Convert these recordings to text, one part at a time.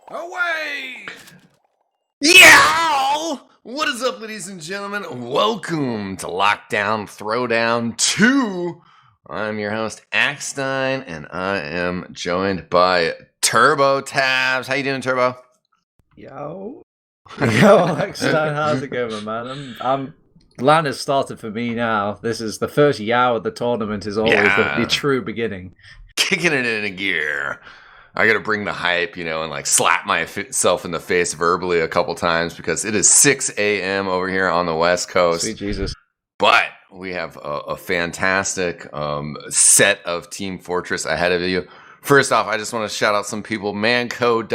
Away! Yeah! What is up, ladies and gentlemen? Welcome to Lockdown Throwdown 2. I'm your host, eXtine, and I am joined by TurboTabs. How you doing, Turbo? Yo, eXtine, how's it going, man? I'm land has started for me now. This is the first yow of the tournament. Is always the true beginning. Kicking it into gear. I got to bring the hype, and like slap myself in the face verbally a couple times because it is 6 a.m. over here on the West Coast. Sweet Jesus. But we have a fantastic set of Team Fortress ahead of you. First off, I just want to shout out some people, manco.store,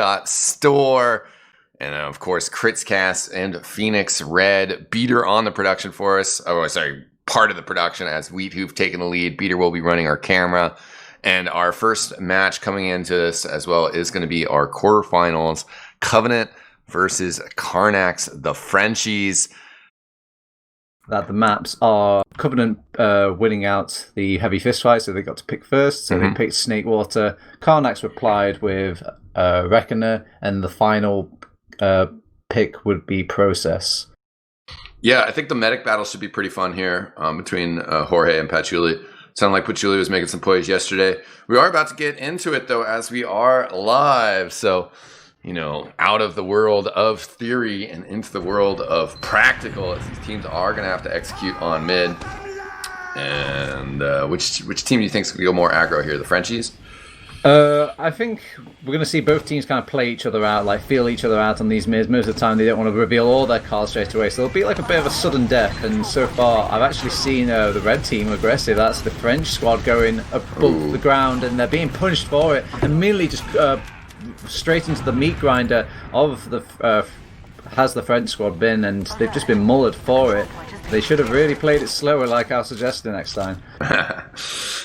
and of course, Critscast and Phoenix Red. Beater on the production for us. Oh, sorry, part of the production as Wiethoofd taking the lead. Beater will be running our camera. And our first match coming into this as well is going to be our quarterfinals. Covenant versus Karnax, the Frenchies. That the maps are Covenant winning out the heavy fist fight, so they got to pick first. So they picked Snakewater. Karnax replied with Reckoner, and the final pick would be Process. Yeah, I think the medic battle should be pretty fun here between Jorge and Patchouli. Sounded like Patchouli was making some plays yesterday. We are about to get into it, though, as we are live. So, out of the world of theory and into the world of practical, as these teams are going to have to execute on mid. And which team do you think is going to go more aggro here? The Frenchies? I think we're going to see both teams kind of play each other out, like feel each other out on these mids. Most of the time, they don't want to reveal all their cards straight away, so it'll be like a bit of a sudden death. And so far, I've actually seen the red team aggressive. That's the French squad going above the ground, and they're being punished for it. Immediately, just straight into the meat grinder of the has the French squad been, and they've just been mullered for it. They should have really played it slower, like I was suggesting next time.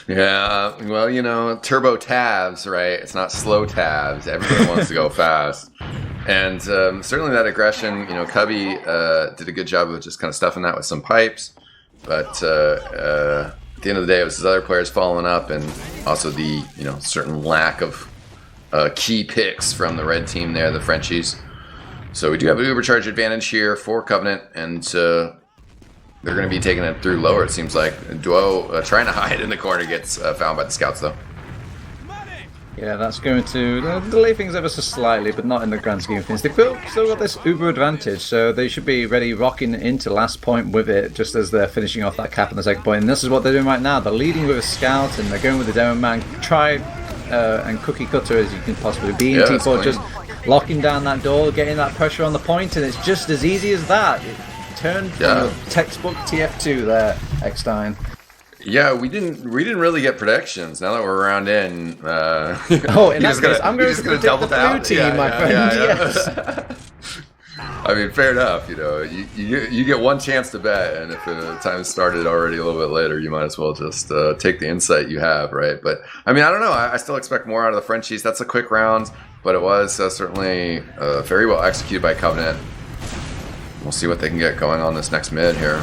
Yeah, well, turbo tabs, right? It's not slow tabs. Everyone wants to go fast. And certainly that aggression, Cubby did a good job of just kind of stuffing that with some pipes. But at the end of the day, it was his other players following up, and also the, certain lack of key picks from the red team there, the Frenchies. So we do have an overcharge advantage here for Covenant, and they're going to be taking it through lower, it seems like. Duo trying to hide in the corner gets found by the scouts, though. Yeah, that's going to delay things ever so slightly, but not in the grand scheme of things. They've still got this uber advantage, so they should be ready rocking into last point with it, just as they're finishing off that cap on the second point. And this is what they're doing right now. They're leading with a scout, and they're going with the demo man. Try and cookie cutter as you can possibly be in Team 4, just locking down that door, getting that pressure on the point, and it's just as easy as that. Turned from textbook TF2 there, eXtine. Yeah, we didn't really get predictions. Now that we're around in, in that case, I'm going to predict the blue team, my friend. Yes. I mean, fair enough. You get one chance to bet, and if the time started already a little bit later, you might as well just take the insight you have, right? But I mean, I don't know. I still expect more out of the Frenchies. That's a quick round, but it was certainly very well executed by Covenant. We'll see what they can get going on this next mid here.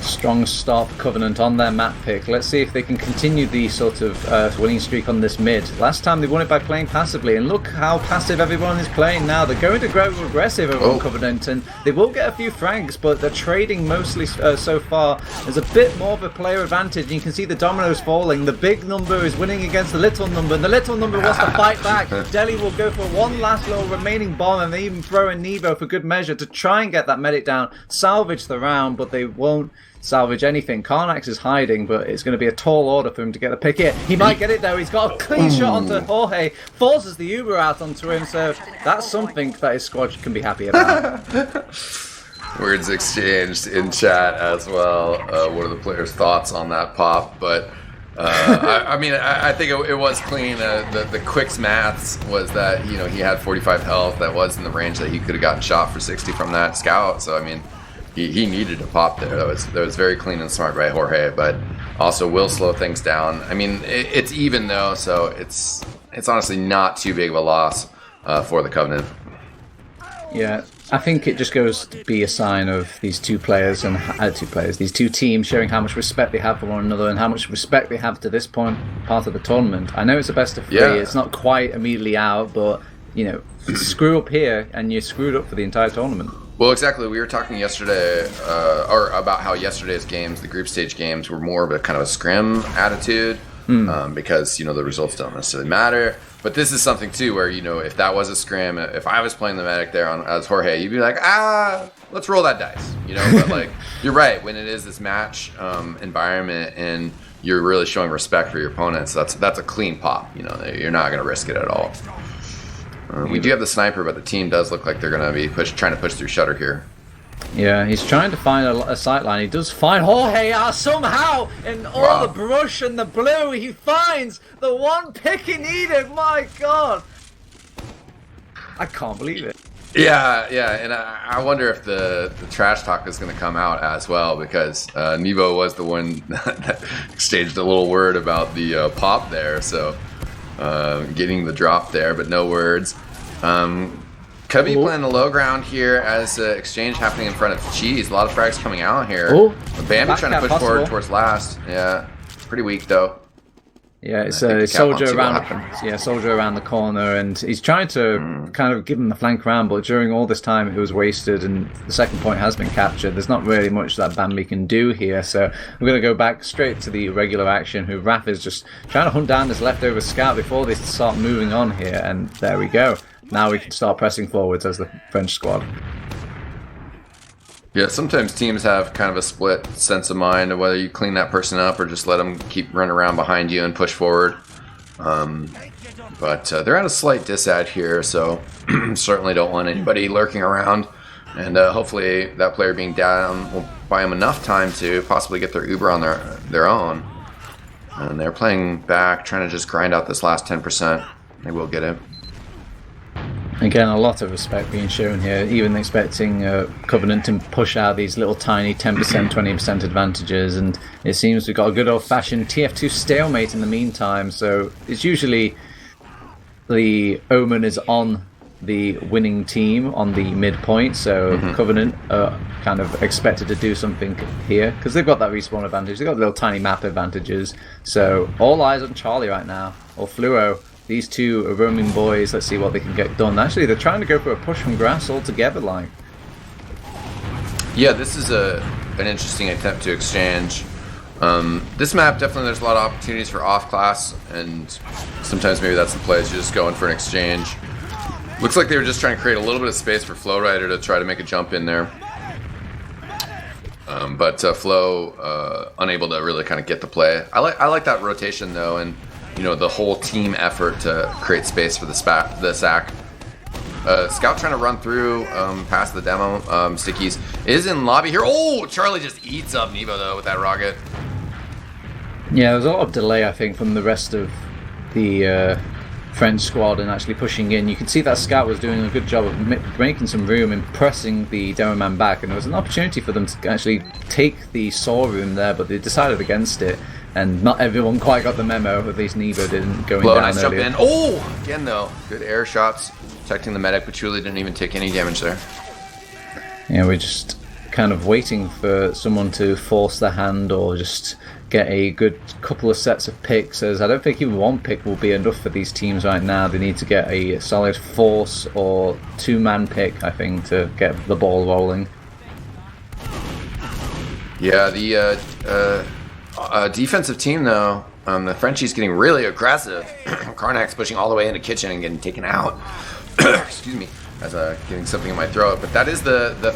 Strong start for Covenant on their map pick. Let's see if they can continue the sort of winning streak on this mid. Last time they won it by playing passively, and look how passive everyone is playing now. They're going to grow aggressive over on Covenant, and they will get a few franks, but they're trading mostly so far. There's a bit more of a player advantage, and you can see the dominoes falling. The big number is winning against the little number, and the little number wants to fight back. Delhi will go for one last little remaining bomb, and they even throw in Nevo for good measure to try and get that medic down, salvage the round, but they won't salvage anything. Karnax is hiding, but it's going to be a tall order for him to get a pick here. He might get it though. He's got a clean shot onto Jorge, forces the Uber out onto him, so that's something that his squad can be happy about. Words exchanged in chat as well. What are the players' thoughts on that pop? But I think it was clean. The quick's maths was that he had 45 health. That was in the range that he could have gotten shot for 60 from that scout. So I mean, he needed a pop there. That was very clean and smart by Jorge, but also will slow things down. I mean, it's even though, so it's honestly not too big of a loss for the Covenant. Yeah, I think it just goes to be a sign of these two players and these two teams showing how much respect they have for one another and how much respect they have to this part of the tournament. I know it's a best of three. Yeah. It's not quite immediately out, but you know, screw up here and you're screwed up for the entire tournament. Well, exactly. We were talking yesterday, or about how yesterday's games, the group stage games, were more of a kind of a scrim attitude, because, you know, the results don't necessarily matter. But this is something too where, you know, if that was a scrim, if I was playing the medic there as Jorge, you'd be like, let's roll that dice, you know. But like, you're right, when it is this match environment and you're really showing respect for your opponents, that's a clean pop. You know, you're not going to risk it at all. We do have the sniper, but the team does look like they're going to be trying to push through Shutter here. Yeah, he's trying to find a sight line. He does find Jorge somehow in all the brush and the blue. He finds the one pick he needed. My God, I can't believe it. Yeah, and I wonder if the trash talk is going to come out as well, because Nevo was the one that exchanged a little word about the pop there. So getting the drop there, but no words. Cubby playing the low ground here as exchange happening in front of Cheese. A lot of frags coming out here. Bambi trying to push forward towards last. Yeah, pretty weak though. Yeah, it's a soldier around. Yeah, soldier around the corner, and he's trying to kind of give him the flank round. But during all this time, it was wasted, and the second point has been captured. There's not really much that Bambi can do here, so we're going to go back straight to the regular action. Who Raph is just trying to hunt down this leftover scout before they start moving on here, and there we go. Now we can start pressing forwards as the French squad. Yeah, sometimes teams have kind of a split sense of mind of whether you clean that person up or just let them keep running around behind you and push forward. But they're at a slight disad here, so certainly don't want anybody lurking around. And hopefully that player being down will buy them enough time to possibly get their Uber on their own. And they're playing back, trying to just grind out this last 10%. They will get it. Again, a lot of respect being shown here, even expecting Covenant to push out these little tiny 10%, 20% advantages, and it seems we've got a good old-fashioned TF2 stalemate in the meantime, so it's usually the Omen is on the winning team on the midpoint, so Covenant are kind of expected to do something here, because they've got that respawn advantage, they've got little tiny map advantages, so all eyes on Charlie right now, or Fluo. These two are roaming boys. Let's see what they can get done. Actually, they're trying to go for a push from grass altogether, like. Yeah, this is an interesting attempt to exchange. This map, definitely there's a lot of opportunities for off-class, and sometimes maybe that's the play, is just going for an exchange. Looks like they were just trying to create a little bit of space for Flowrider to try to make a jump in there. But Flow unable to really kind of get the play. I like that rotation, though, and you know, the whole team effort to create space for the sack. Scout trying to run through past the demo. Stickies is in lobby here. Oh, Charlie just eats up Nevo though with that rocket. Yeah, there's a lot of delay, I think, from the rest of the French squad and actually pushing in. You can see that Scout was doing a good job of making some room and pressing the demo man back, and there was an opportunity for them to actually take the saw room there, but they decided against it. And not everyone quite got the memo, at least Nevo didn't, going down nice earlier. Jump in. Oh, again though, good air shots protecting the medic, but Chuli didn't even take any damage there. Yeah, we're just kind of waiting for someone to force the hand or just get a good couple of sets of picks, as I don't think even one pick will be enough for these teams right now. They need to get a solid force or two-man pick, I think, to get the ball rolling. Yeah, the defensive team, though, the Frenchie's getting really aggressive. Karnax pushing all the way into kitchen and getting taken out. Excuse me, as getting something in my throat. But that is the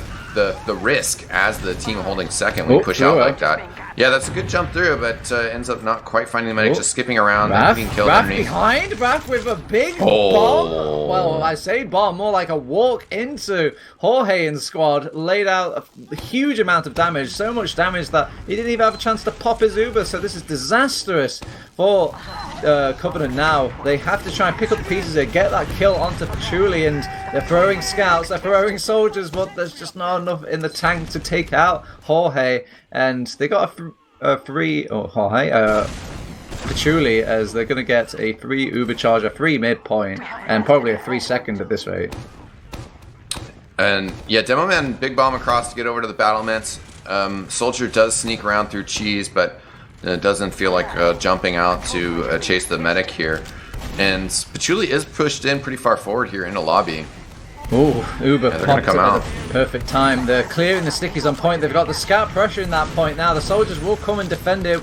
risk as the team holding second when you push out like that. Yeah, that's a good jump through, but ends up not quite finding the medic, just skipping around and being killed underneath. Behind, Raph with a big bomb. Well, I say bomb, more like a walk into Jorge and squad, laid out a huge amount of damage, so much damage that he didn't even have a chance to pop his Uber, so this is disastrous for Covenant now. They have to try and pick up the pieces here, get that kill onto Patchouli, and they're throwing scouts, they're throwing soldiers, but there's just not enough in the tank to take out Jorge, and they got Patchouli, as they're going to get a 3 Uber charge, a 3 midpoint, and probably a 3 second at this rate. And yeah, Demo Man big bomb across to get over to the battlements. Soldier does sneak around through Cheese, but it doesn't feel like jumping out to chase the medic here. And Patchouli is pushed in pretty far forward here into lobby. Ooh, Uber they're gonna popped come it out. at the perfect time. They're clearing the stickies on point. They've got the scout pressure in that point now. The soldiers will come and defend it.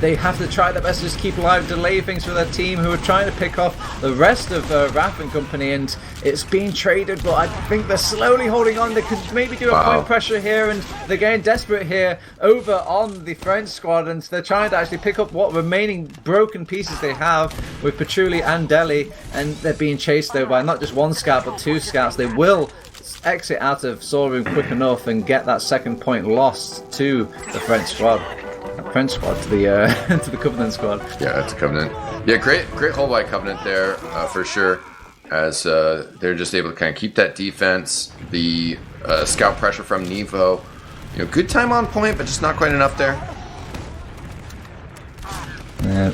They have to try their best to just keep alive, delay things for their team who are trying to pick off the rest of Raph and company, and it's being traded, but I think they're slowly holding on. They could maybe do a point pressure here, and they're getting desperate here over on the French squad, and they're trying to actually pick up what remaining broken pieces they have with Patchouli and Deli, and they're being chased though by not just one scout but two scouts. They will exit out of Saw Room quick enough and get that second point lost to the French squad. French squad to the to the Covenant squad. Yeah, it's a Covenant. Yeah, great hold by Covenant there for sure. As they're just able to kind of keep that defense. The scout pressure from Nevo. Good time on point, but just not quite enough there.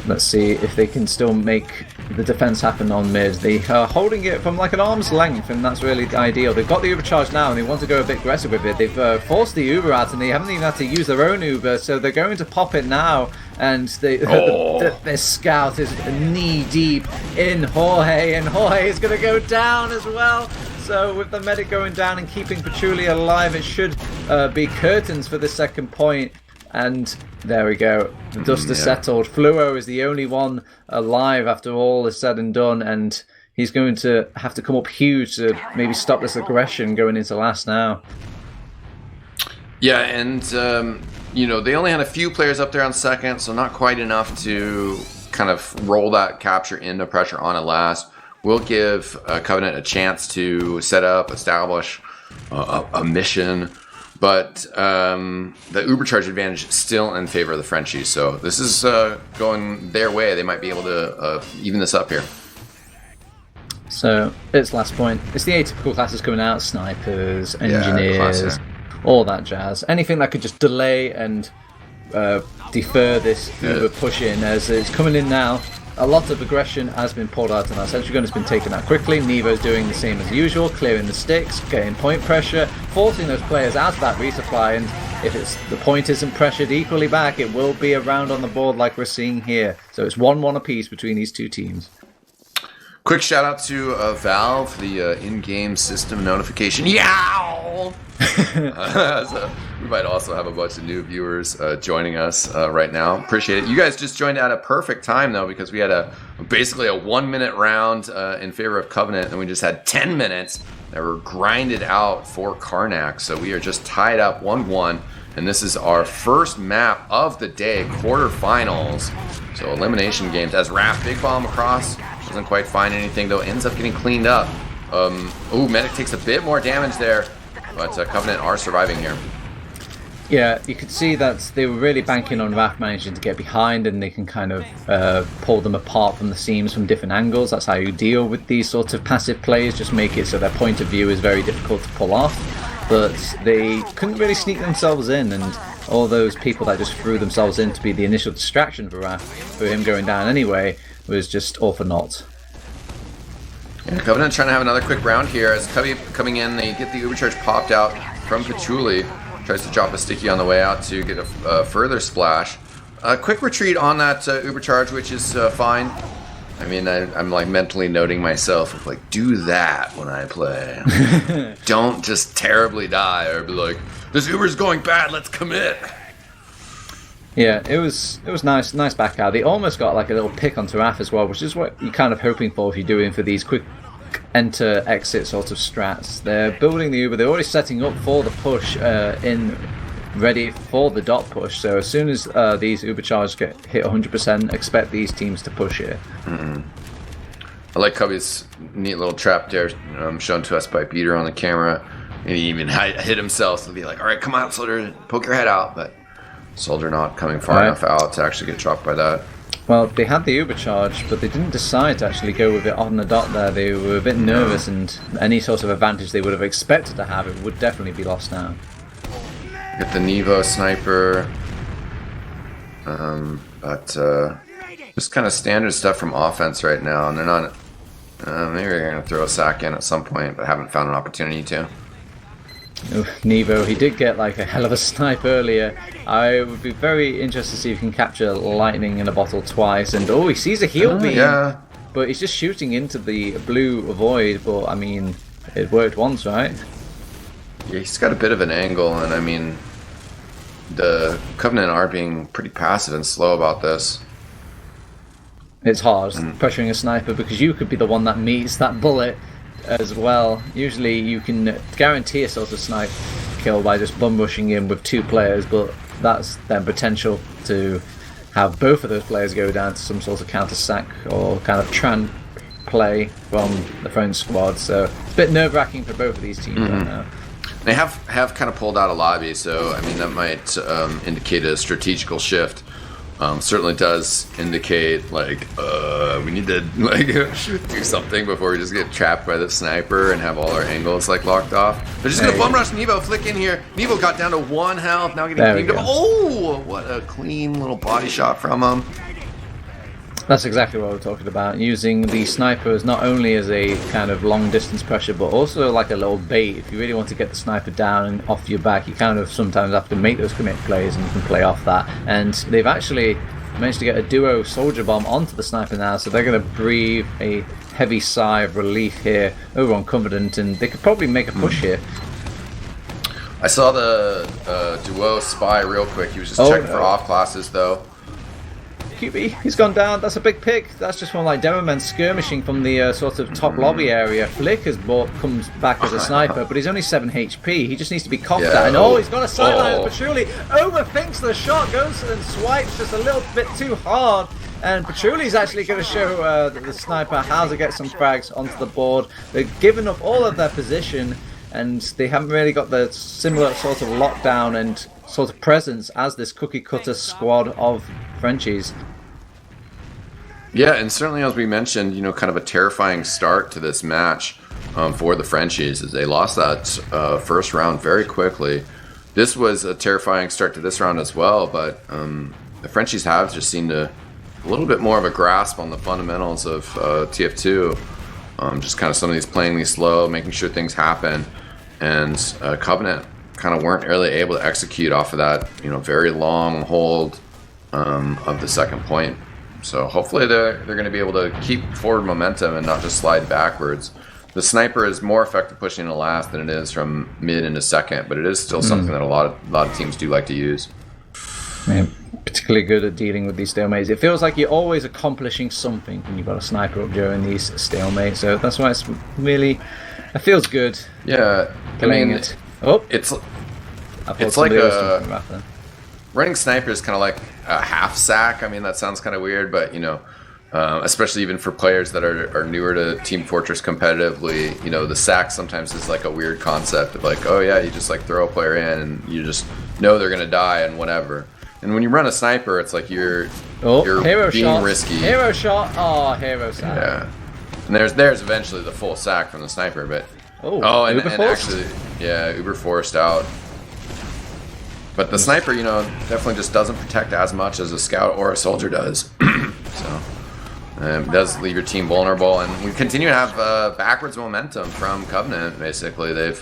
Let's see if they can still make the defense happen on mid. They are holding it from like an arm's length, and that's really ideal. They've got the Uber charge now, and they want to go a bit aggressive with it. They've forced the Uber out, and they haven't even had to use their own Uber, so they're going to pop it now. And their scout is knee deep in Jorge, and Jorge is going to go down as well. So with the medic going down and keeping Patchouli alive, it should be curtains for the second point. And there we go. The dust has settled. Fluo is the only one alive after all is said and done, and he's going to have to come up huge to maybe stop this aggression going into last now. Yeah, and they only had a few players up there on second, so not quite enough to kind of roll that capture into pressure on at last. We'll give Covenant a chance to set up, establish a mission. But the Ubercharge advantage is still in favor of the Frenchies, so this is going their way. They might be able to even this up here. So it's last point. It's the atypical classes coming out: snipers, engineers, all that jazz. Anything that could just delay and defer this Uber push in, as it's coming in now. A lot of aggression has been poured out, and our sentry gun has been taken out quickly. Nevo's doing the same as usual, clearing the sticks, getting point pressure, forcing those players out of that resupply, and if the point isn't pressured equally back, it will be a round on the board like we're seeing here. So it's 1-1 apiece between these two teams. Quick shout out to Valve, the in-game system notification. Yow! So we might also have a bunch of new viewers joining us right now. Appreciate it. You guys just joined at a perfect time though, because we had basically a 1-minute round in favor of Covenant, and we just had 10 minutes that were grinded out for Karnax. So we are just tied up 1-1, and this is our first map of the day, quarterfinals. So elimination games as Raph big bomb across. Doesn't quite find anything though, ends up getting cleaned up. Medic takes a bit more damage there, but Covenant are surviving here. Yeah, you could see that they were really banking on Raph managing to get behind, and they can kind of pull them apart from the seams from different angles. That's how you deal with these sorts of passive plays, just make it so their point of view is very difficult to pull off. But they couldn't really sneak themselves in, and all those people that just threw themselves in to be the initial distraction for Raph, for him going down anyway, was just all for naught. Yeah, Covenant trying to have another quick round here. As Cubby coming in, they get the Ubercharge popped out from Patchouli. Tries to drop a sticky on the way out to get a further splash. A quick retreat on that Ubercharge, which is fine. I mean, I'm like mentally noting myself of like, do that when I play. Don't just terribly die or be like, this Uber's going bad, let's commit. Yeah, it was nice back out. They almost got like a little pick onto Raph as well, which is what you're kind of hoping for if you're doing for these quick enter exit sort of strats. They're building the Uber, they're already setting up for the push ready for the dot push, so as soon as these Uber charges get hit 100%, expect these teams to push here. I like Cubby's neat little trap there, shown to us by Peter on the camera, and he even hit himself to be like, alright, come out, Soldier, poke your head out, but Soldier not coming far enough out to actually get dropped by that. Well, they had the Uber charge, but they didn't decide to actually go with it on the dot there. They were a bit nervous, and any sort of advantage they would have expected to have, it would definitely be lost now. Get the Nevo sniper. But just kind of standard stuff from offense right now, and they're not... maybe they're going to throw a sack in at some point, but haven't found an opportunity to. Nevo, he did get like a hell of a snipe earlier. I would be very interested to see if he can capture lightning in a bottle twice. And he sees a heal beam. Yeah. but he's just shooting into the blue void. But I mean, it worked once, right? Yeah, he's got a bit of an angle, and I mean, the Covenant are being pretty passive and slow about this. It's hard pressuring a sniper because you could be the one that meets that bullet as well. Usually you can guarantee a sort of snipe kill by just bum rushing in with 2 players, but that's then potential to have both of those players go down to some sort of counter sack or kind of tran play from the front squad. So it's a bit nerve-wracking for both of these teams right now. They have kind of pulled out a lobby, so I mean that might indicate a strategical shift. Certainly does indicate like we need to like do something before we just get trapped by the sniper and have all our angles like locked off. They're just gonna bum rush Nevo, flick in here. Nevo got down to 1 health, now getting beamed up. Oh, what a clean little body shot from him. That's exactly what we're talking about. Using the snipers not only as a kind of long distance pressure, but also like a little bait. If you really want to get the sniper down and off your back, you kind of sometimes have to make those commit plays and you can play off that. And they've actually managed to get a duo soldier bomb onto the sniper now, so they're going to breathe a heavy sigh of relief here over on Covenant, and they could probably make a push here. I saw the duo spy real quick. He was just checking for off classes though. QB, he's gone down. That's a big pick. That's just from like demo men skirmishing from the sort of top lobby area. Flick comes back as a sniper, but he's only 7 HP. He just needs to be coughed at. And he's got a sideline, but surely overthinks the shot, goes and swipes just a little bit too hard. And Patrouille's actually going to show the sniper how to get some frags onto the board. They've given up all of their position, and they haven't really got the similar sort of lockdown and sort of presence as this cookie cutter squad of Frenchies. Yeah, and certainly as we mentioned, you know, kind of a terrifying start to this match for the Frenchies as they lost that first round very quickly. This was a terrifying start to this round as well, but the Frenchies have just seemed a little bit more of a grasp on the fundamentals of TF2. Just kind of some of these playing these slow, making sure things happen, and Covenant kind of weren't really able to execute off of that, you know, very long hold of the second point. So hopefully they're going to be able to keep forward momentum and not just slide backwards. The sniper is more effective pushing into last than it is from mid into second, but it is still something that a lot of teams do like to use. Yeah, particularly good at dealing with these stalemates. It feels like you're always accomplishing something when you've got a sniper up during these stalemates. So that's why it's really, it feels good. Yeah, playing it. Oh, it's like a running sniper is kind of like a half sack. I mean, that sounds kind of weird, but you know, especially even for players that are newer to Team Fortress competitively, you know, the sack sometimes is like a weird concept of like, oh yeah, you just like throw a player in and you just know they're gonna die and whatever. And when you run a sniper, it's like you're hero being shot. risky. Hero shot. Oh, hero sack. Yeah, and there's eventually the full sack from the sniper, but and actually, yeah, Uber forced out. But the sniper, you know, definitely just doesn't protect as much as a scout or a soldier does. So it does leave your team vulnerable, and we continue to have backwards momentum from Covenant. Basically, they're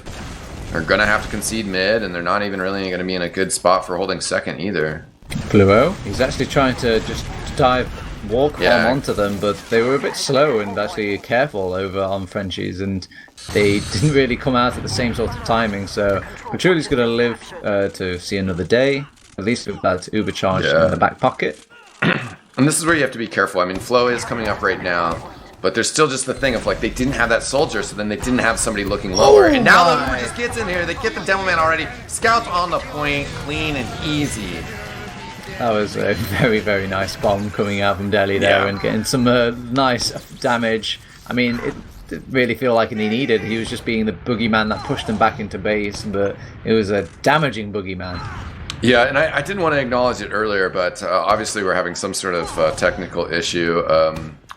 going to have to concede mid, and they're not even really going to be in a good spot for holding second either. Fluo, he's actually trying to just dive walk onto them, but they were a bit slow and actually careful over on Frenchies, and they didn't really come out at the same sort of timing. So Patrouille's going to live to see another day, at least with that Uber charge in the back pocket. And this is where you have to be careful. I mean, Flo is coming up right now, but there's still just the thing of like they didn't have that soldier, so then they didn't have somebody looking lower. And now the Uber just gets in here. They get the demo man already. Scouts on the point, clean and easy. That was a very, very nice bomb coming out from Delhi there and getting some nice damage. I mean, it didn't really feel like he needed. He was just being the boogeyman that pushed them back into base, but it was a damaging boogeyman. Yeah, and I didn't want to acknowledge it earlier, but obviously we're having some sort of technical issue.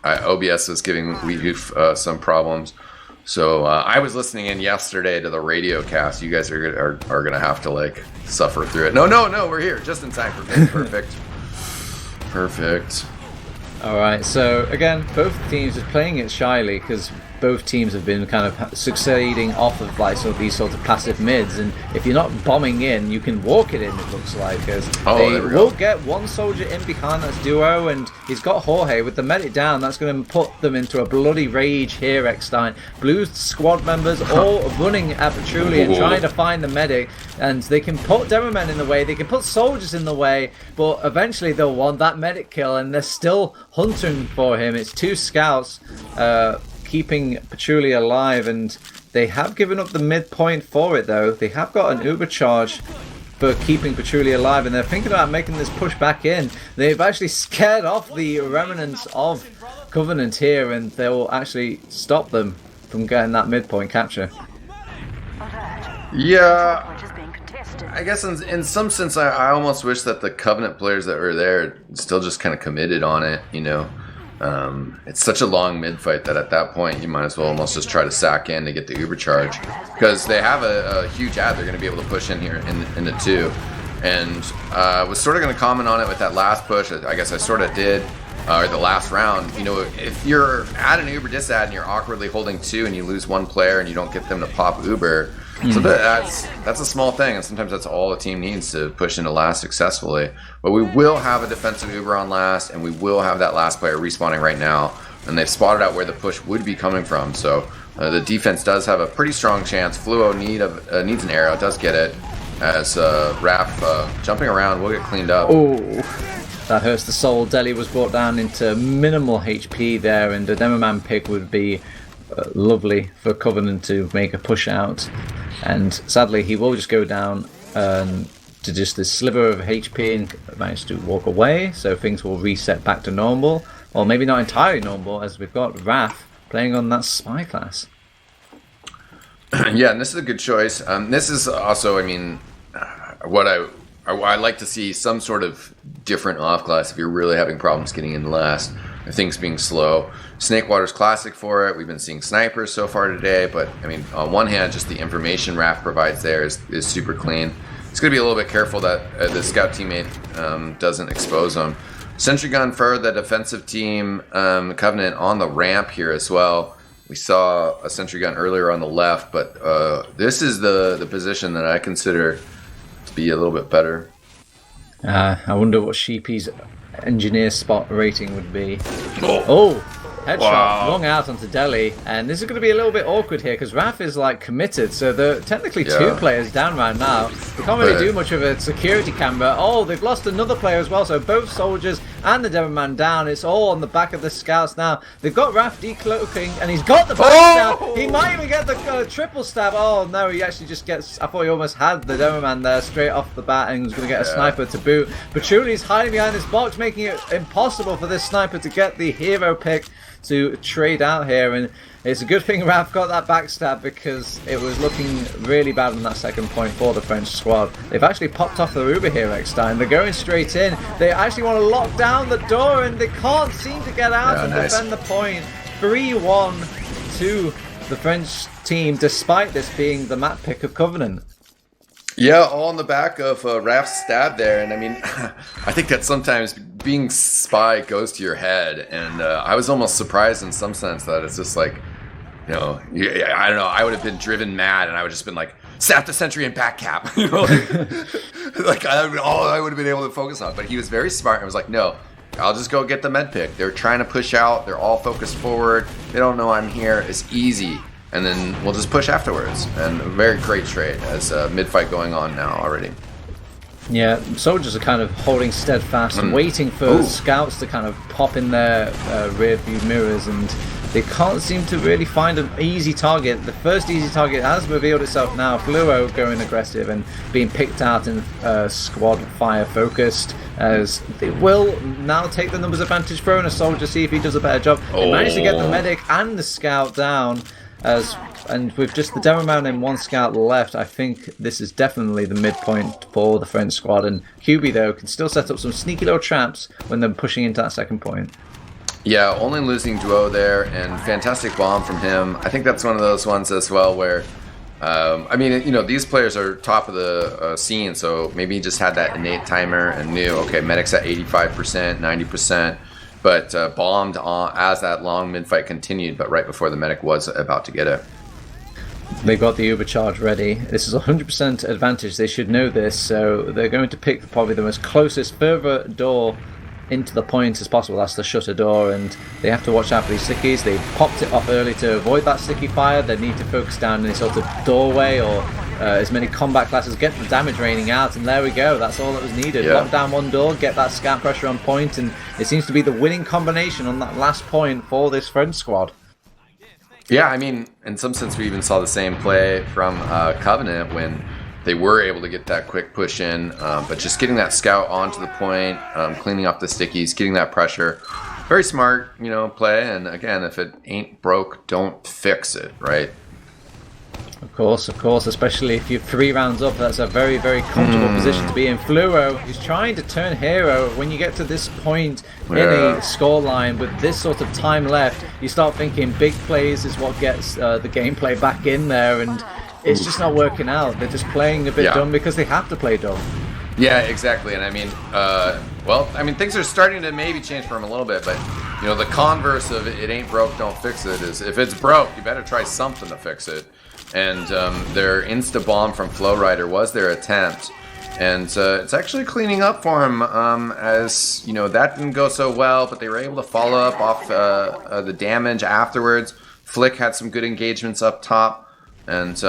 OBS was giving Wiethoofd some problems. So I was listening in yesterday to the radio cast. You guys are going to have to like suffer through it. No, we're here just in time. Perfect. Perfect. All right. So again, both teams are playing it shyly because both teams have been kind of succeeding off of like sort of these sorts of passive mids, and if you're not bombing in, you can walk it in. It looks like as they will get one soldier in behind that's duo, and he's got Jorge with the medic down. That's going to put them into a bloody rage here. eXtine, blue squad members all running at Patchouli and trying to find the medic, and they can put Demomen in the way, they can put soldiers in the way, but eventually they'll want that medic kill, and they're still hunting for him. It's 2 scouts keeping Patchouli alive, and they have given up the midpoint for it though. They have got an uber charge for keeping Patchouli alive, and they're thinking about making this push back in. They've actually scared off the remnants of Covenant here, and they will actually stop them from getting that midpoint capture. Yeah, I guess in some sense I almost wish that the Covenant players that were there still just kind of committed on it, you know. It's such a long mid fight that at that point you might as well almost just try to sack in to get the uber charge, because they have a huge ad they're going to be able to push in here in the 2. And was sort of going to comment on it with that last push. I guess I sort of did, or the last round. You know, if you're at an uber dis ad and you're awkwardly holding 2 and you lose 1 player and you don't get them to pop uber, so that's a small thing, and sometimes that's all a team needs to push into last successfully. But we will have a defensive uber on last, and we will have that last player respawning right now, and they've spotted out where the push would be coming from. So the defense does have a pretty strong chance. Fluo needs an arrow, does get it, as Raph jumping around will get cleaned up. Oh, that hurts the soul. Deli was brought down into minimal HP there, and a Demoman pick would be lovely for Covenant to make a push out. And sadly, he will just go down to just this sliver of HP and manage to walk away. So things will reset back to normal, or maybe not entirely normal, as we've got Raph playing on that spy class. Yeah, and this is a good choice. This is also, I mean, what I like to see some sort of different off class if you're really having problems getting in last, or things being slow. Snakewater's classic for it. We've been seeing snipers so far today, but I mean, on one hand, just the information Raph provides there is super clean. It's going to be a little bit careful that the scout teammate doesn't expose them. Sentry gun for the defensive team, Covenant on the ramp here as well. We saw a sentry gun earlier on the left, but this is the position that I consider to be a little bit better. I wonder what Sheepy's engineer spot rating would be. Oh, headshot, long out onto Deli, and this is going to be a little bit awkward here because Raph is like committed, so there are technically 2 players down right now. They can't really do much of a security camera. Oh, they've lost another player as well, so both soldiers and the Demoman down. It's all on the back of the scouts now. They've got Raph decloaking, and he's got the backstab. He might even get the triple stab. Oh no, he actually just gets, I thought he almost had the Demoman there straight off the bat and was going to get a sniper to boot. Patchouli's hiding behind this box, making it impossible for this sniper to get the hero pick to trade out here, and it's a good thing Raph got that backstab because it was looking really bad on that second point for the French squad. They've actually popped off the Uber here, eXtine. They're going straight in. They actually want to lock down the door, and they can't seem to get out and defend the point. 3-1 to the French team, despite this being the map pick of Covenant. Yeah, all on the back of Raph's stab there, and I mean, I think that sometimes being spy goes to your head, and I was almost surprised in some sense that it's just like, you know, I don't know, I would have been driven mad, and I would have just been like, sap the sentry and back cap, you know, like all I would have been able to focus on. But he was very smart and was like, no, I'll just go get the med pick. They're trying to push out, they're all focused forward, they don't know I'm here, it's easy. And then we'll just push afterwards. And a very great trade as mid-fight going on now already. Yeah, soldiers are kind of holding steadfast and waiting for scouts to kind of pop in their rear view mirrors, and they can't seem to really find an easy target. The first easy target has revealed itself now. Fluo going aggressive and being picked out in squad fire focused, as they will now take the numbers advantage, throwing a soldier, see if he does a better job. They managed to get the medic and the scout down. And with just the Demoman and 1 scout left, I think this is definitely the midpoint for the French squad. And QB, though, can still set up some sneaky little traps when they're pushing into that second point. Yeah, only losing duo there, and fantastic bomb from him. I think that's one of those ones as well where, I mean, you know, these players are top of the scene, so maybe he just had that innate timer and knew, okay, medic's at 85%, 90%. but bombed on as that long mid fight continued. But right before the medic was about to get it. They got the Uber charge ready. This is 100% advantage. They should know this, so they're going to pick probably the most closest, further door into the point as possible. That's the shutter door, and they have to watch out for these stickies. They popped it off early to avoid that sticky fire. They need to focus down in a sort of doorway or as many combat classes, get the damage raining out, and there we go. That's all that was needed. Yeah. Lock down one door, get that scout pressure on point, and it seems to be the winning combination on that last point for this French squad. Yeah, I mean, in some sense, we even saw the same play from Covenant when they were able to get that quick push in, but just getting that scout onto the point, cleaning up the stickies, getting that pressure. Very smart, play. And again, if it ain't broke, don't fix it, right? Of course, especially if you're 3 rounds up, that's a very, very comfortable position to be in. Fluoro is trying to turn hero. When you get to this point in a scoreline with this sort of time left, you start thinking big plays is what gets the gameplay back in there, and it's just not working out. They're just playing a bit dumb because they have to play dumb. Yeah, exactly. And I mean, things are starting to maybe change for him a little bit, but the converse of it ain't broke, don't fix it is if it's broke, you better try something to fix it. And their insta bomb from Flowrider was their attempt, and it's actually cleaning up for him. As that didn't go so well, but they were able to follow up off the damage afterwards. Flick had some good engagements up top, and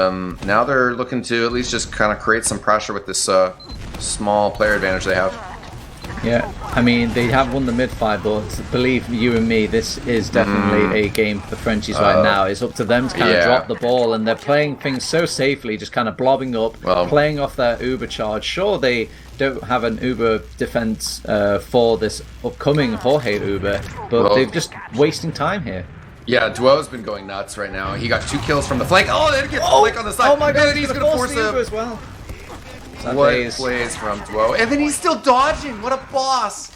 now they're looking to at least just kind of create some pressure with this small player advantage they have. Yeah, I mean, they have won the mid-fight, but believe you and me, this is definitely a game for the Frenchies right now. It's up to them to kind of drop the ball, and they're playing things so safely, just kind of blobbing up, playing off their Uber charge. Sure, they don't have an Uber defense for this upcoming Jorge Uber, but they're just wasting time here. Yeah, Duo's been going nuts right now. He got 2 kills from the flank. Oh, then he gets Flick on the side. Oh my god, he's going to force the Uber as well. What plays from Duo? And then he's still dodging. What a boss.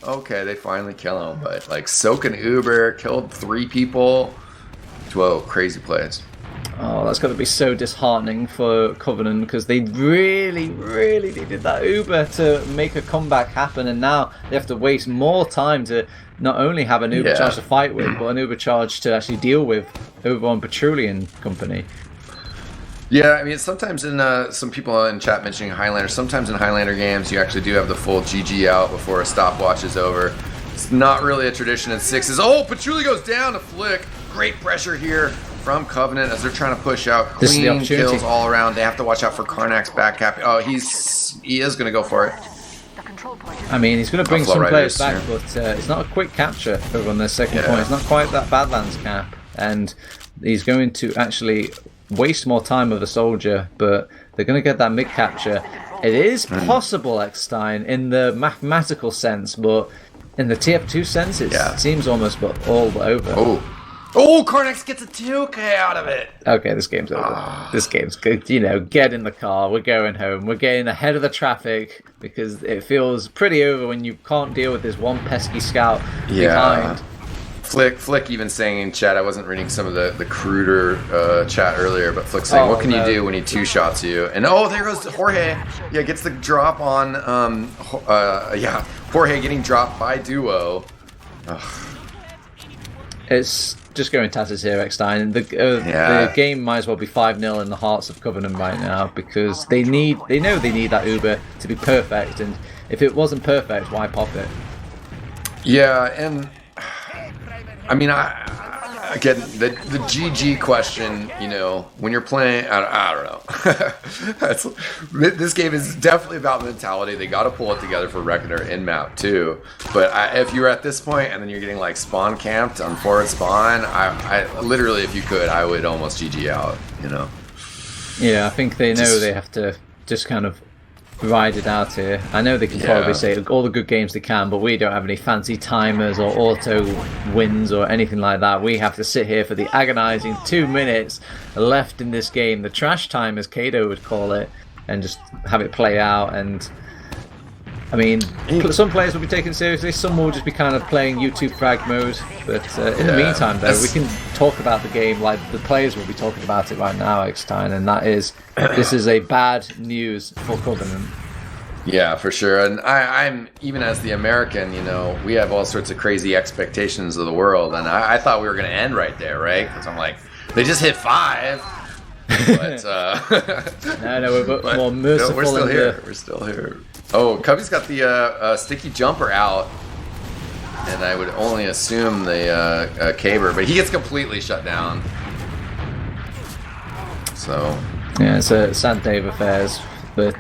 Okay, they finally kill him. But, soaking Uber, killed 3 people. Duo, crazy plays. Oh, that's got to be so disheartening for Covenant because they really, really needed that Uber to make a comeback happen. And now they have to waste more time to not only have an Uber charge to fight with, but an Uber charge to actually deal with over on Petroleum Company. Yeah, I mean, sometimes in some people in chat mentioning Highlander, sometimes in Highlander games you actually do have the full GG out before a stopwatch is over. It's not really a tradition in 6s. Oh, Patchouli goes down to Flick. Great pressure here from Covenant as they're trying to push out. Clean kills all around. They have to watch out for Karnax back cap. Oh, he is going to go for it. I mean, he's going to bring some players back, but it's not a quick capture over on their second point. It's not quite that Badlands cap, and he's going to actually waste more time with a soldier, but they're going to get that mid capture. It is possible, eXtine, in the mathematical sense, but in the TF2 sense, it seems almost all over. Oh, Karnax gets a 2K out of it. Okay, this game's over. This game's good. Get in the car. We're going home. We're getting ahead of the traffic because it feels pretty over when you can't deal with this one pesky scout behind. Flick even saying in chat, I wasn't reading some of the cruder chat earlier, but Flick saying, what can you do when he 2-shots you? And there goes Jorge. Yeah, gets the drop on, Jorge getting dropped by Duo. It's just going tatters here, eXtine. The game might as well be 5-0 in the hearts of Covenant right now because they know they need that Uber to be perfect, and if it wasn't perfect, why pop it? Yeah, and I mean, again, the GG question, when you're playing, I don't know. This game is definitely about mentality. They got to pull it together for Reckoner in map too. But if you're at this point and then you're getting spawn camped on forward spawn, I literally, if you could, I would almost GG out. Yeah, I think they know they have to just kind of ride it out here. I know they can probably say all the good games they can, but we don't have any fancy timers or auto wins or anything like that. We have to sit here for the agonizing 2 minutes left in this game, the trash time as Kato would call it, and just have it play out. And I mean, some players will be taken seriously, some will just be kind of playing YouTube frag mode, but in the meantime though, we can talk about the game like the players will be talking about it right now, eXtine, and that is, this is a bad news for Covenant. Yeah, for sure. And I'm even as the American, you know, we have all sorts of crazy expectations of the world, and I thought we were going to end right there, right? Because I'm like, they just hit 5. But no, we're more merciful. No, we're still here. We're still here. Oh, Cubby's got the sticky jumper out, and I would only assume the caber, but he gets completely shut down. So yeah, it's a sad day of affairs, but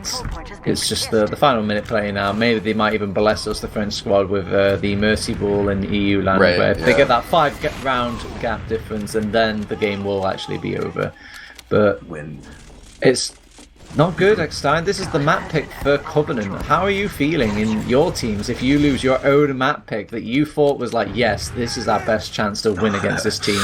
it's just the final minute play now. Maybe they might even bless us, the French squad, with the Mercy Ball in EU land, right, where if they get that 5-round gap difference, and then the game will actually be over. But it's not good, eXtine. This is the map pick for Covenant. How are you feeling in your teams if you lose your own map pick that you thought was like, yes, this is our best chance to win against this team?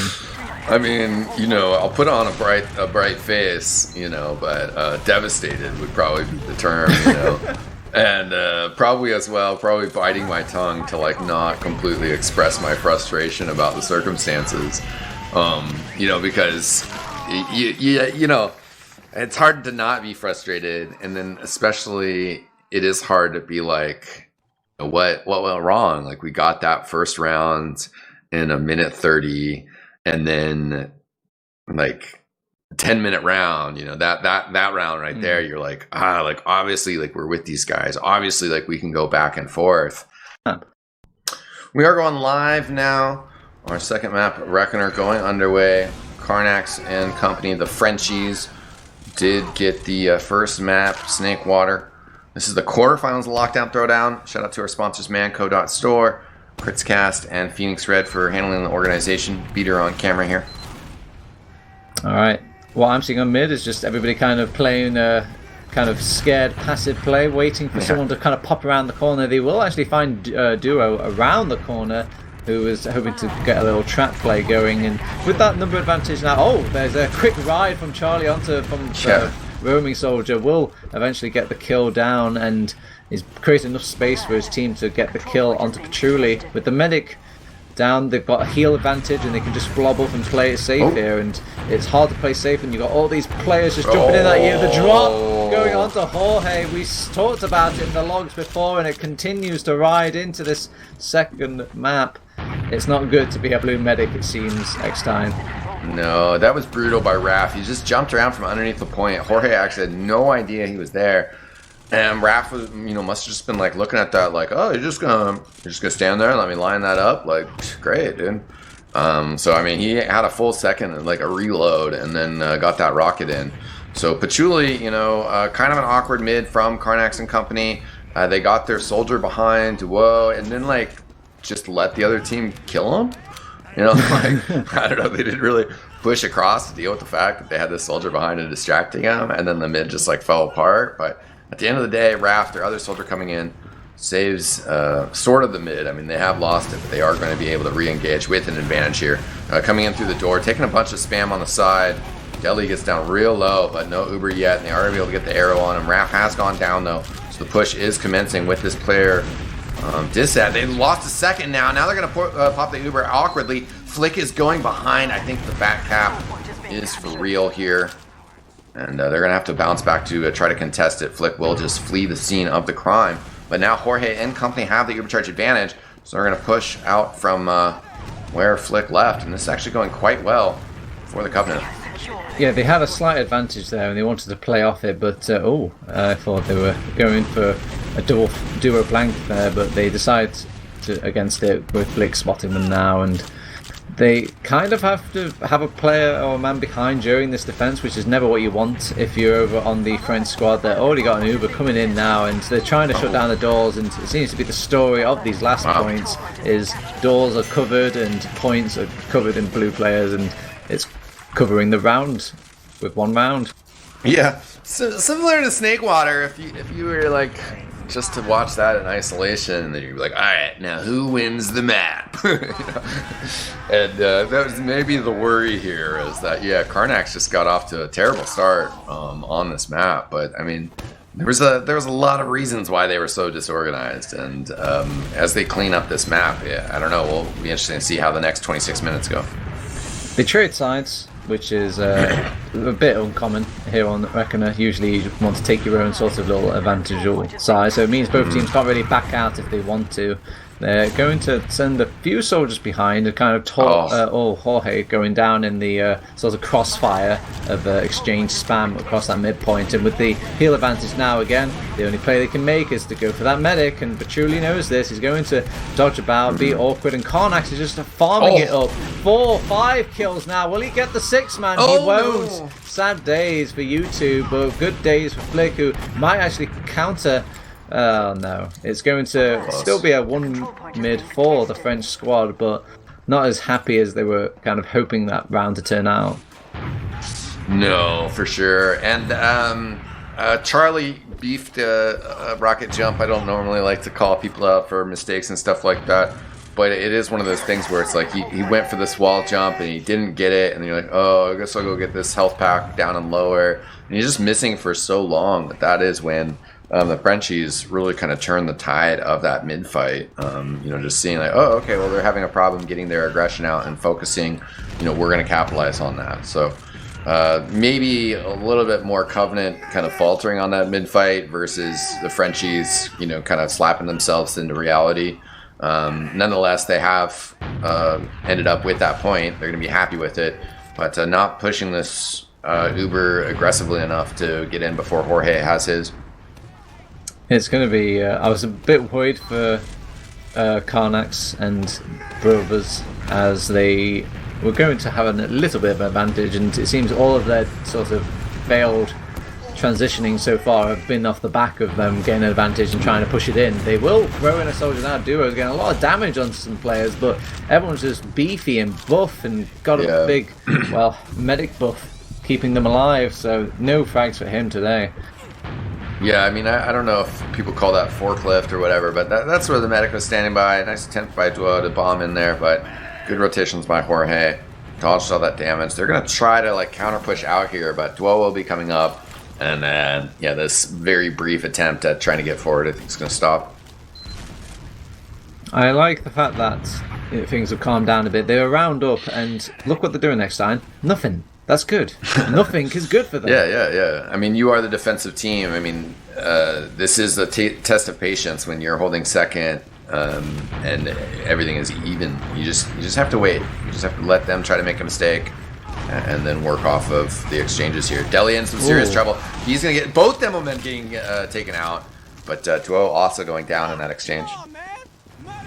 I mean, you know, I'll put on a bright face, you know, but devastated would probably be the term, you know, and probably as well, probably biting my tongue to like not completely express my frustration about the circumstances, you know, because you know, it's hard to not be frustrated, and then especially it is hard to be like, what went wrong? Like we got that first round in a minute 30. And then, like, 10-minute round, you know, that round right there, you're like, like obviously, like we're with these guys. Obviously, like we can go back and forth. Huh. We are going live now. Our second map, Reckoner, going underway. Karnax and company, the Frenchies, did get the first map, Snakewater. This is the quarterfinals of Lockdown Throwdown. Shout out to our sponsors, Manco.store. Critscast and Phoenix Red for handling the organization. Beater on camera here. All right. What I'm seeing on mid is just everybody kind of playing kind of scared passive play, waiting for someone to kind of pop around the corner. They will actually find Duo around the corner, who is hoping to get a little trap play going. And with that number advantage now, oh, there's a quick ride from Charlie onto Roaming Soldier. Will eventually get the kill down, and he's created enough space for his team to get the kill onto Patchouli. With the medic down, they've got a heal advantage, and they can just blob up and play it safe here. And it's hard to play safe, and you've got all these players just jumping in at you. The drop going on to Jorge. We talked about it in the logs before, and it continues to ride into this second map. It's not good to be a blue medic, it seems, eXtine. No, that was brutal by Raph. He just jumped around from underneath the point. Jorge actually had no idea he was there. And Raph was, you know, must have just been like looking at that, like, oh, you're just gonna stand there and let me line that up, like, great, dude. So I mean, he had a full second, like a reload, and then got that rocket in. So Patchouli, you know, kind of an awkward mid from Karnax and company. They got their soldier behind, whoa, and then like just let the other team kill him. You know, like I don't know, they didn't really push across to deal with the fact that they had this soldier behind and distracting him, and then the mid just like fell apart, but. At the end of the day, Raph, their other soldier coming in, saves sort of the mid. I mean, they have lost it, but they are going to be able to re-engage with an advantage here. Coming in through the door, taking a bunch of spam on the side. Deli gets down real low, but no Uber yet, and they are going to be able to get the arrow on him. Raph has gone down, though, so the push is commencing with this player. Disad, they lost a second now. Now they're going to pop the Uber awkwardly. Flick is going behind. I think the back cap is for real here. And they're going to have to bounce back to try to contest it. Flick will just flee the scene of the crime. But now Jorge and company have the overcharge advantage. So they're going to push out from where Flick left. And this is actually going quite well for the Covenant. Yeah, they had a slight advantage there and they wanted to play off it. But, I thought they were going for a duo blank there. But they decided against it with Flick spotting them now. And they kind of have to have a player or a man behind during this defense, which is never what you want if you're over on the French squad. They've already got an Uber coming in now, and they're trying to shut down the doors, and it seems to be the story of these last points is doors are covered and points are covered in blue players, and it's covering the round with one round. Yeah, so similar to Snakewater, if you were like just to watch that in isolation, and then you'd be like, all right, now who wins the map? You know? And that was maybe the worry here is that, yeah, Karnax just got off to a terrible start on this map. But, I mean, there was a lot of reasons why they were so disorganized. And as they clean up this map, yeah, I don't know, we'll be interesting to see how the next 26 minutes go. They trade sides. which is a bit uncommon here on Reckoner. Usually you want to take your own sort of little advantage or size, so it means both teams can't really back out if they want to. They're going to send a few soldiers behind and kind of Jorge going down in the sort of crossfire of exchange spam across that midpoint. And with the heal advantage now again, the only play they can make is to go for that medic. And Patchouli knows this. He's going to dodge about, be awkward. And karnax is just farming it up. 4, 5 kills now. Will he get the 6 man? He won't. No. Sad days for YouTube, but good days for Flick, who might actually counter. Oh no, it's going to still be a 1 mid for the French squad, but not as happy as they were kind of hoping that round to turn out. No, for sure. And Charlie beefed a rocket jump. I don't normally like to call people out for mistakes and stuff like that, but it is one of those things where it's like he went for this wall jump and he didn't get it, and you're like, oh, I guess I'll go get this health pack down and lower. And he's just missing for so long that is when the Frenchies really kind of turned the tide of that mid fight. Just seeing like, oh, okay, well, they're having a problem getting their aggression out and focusing. We're going to capitalize on that. So maybe a little bit more Covenant kind of faltering on that mid fight versus the Frenchies, kind of slapping themselves into reality. Nonetheless, they have ended up with that point. They're going to be happy with it, but not pushing this uber aggressively enough to get in before Jorge has his. It's going to be... I was a bit worried for karnax and Brothers, as they were going to have a little bit of advantage, and it seems all of their sort of failed transitioning so far have been off the back of them getting an advantage and trying to push it in. They will throw in a soldier now. Duo's getting a lot of damage on some players, but everyone's just beefy and buff and got a big, medic buff keeping them alive, so no frags for him today. Yeah, I mean, I don't know if people call that forklift or whatever, but that's where the medic was standing by. Nice attempt by Duo to bomb in there, but good rotations by Jorge. Dodged all that damage. They're going to try to counter push out here, but Duo will be coming up. And then, this very brief attempt at trying to get forward, I think, is going to stop. I like the fact that things have calmed down a bit. They were round up, and look what they're doing next time. Nothing. That's good. Nothing is good for them. Yeah. I mean, you are the defensive team. I mean, this is a test of patience when you're holding second and everything is even. You just have to wait. You just have to let them try to make a mistake and then work off of the exchanges here. Deli in some serious trouble. He's going to get both them men getting taken out, but Duo also going down in that exchange.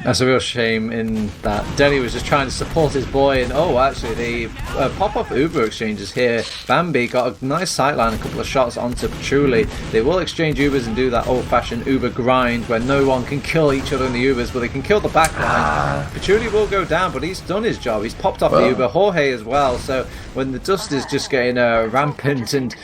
That's a real shame in that Deli was just trying to support his boy, and actually the pop-up Uber exchanges here. Bambi got a nice sightline, a couple of shots onto Patchouli. They will exchange Ubers and do that old-fashioned Uber grind where no one can kill each other in the Ubers, but they can kill the backline. Patchouli will go down, but he's done his job. He's popped off the Uber, Jorge as well, so when the dust is just getting rampant and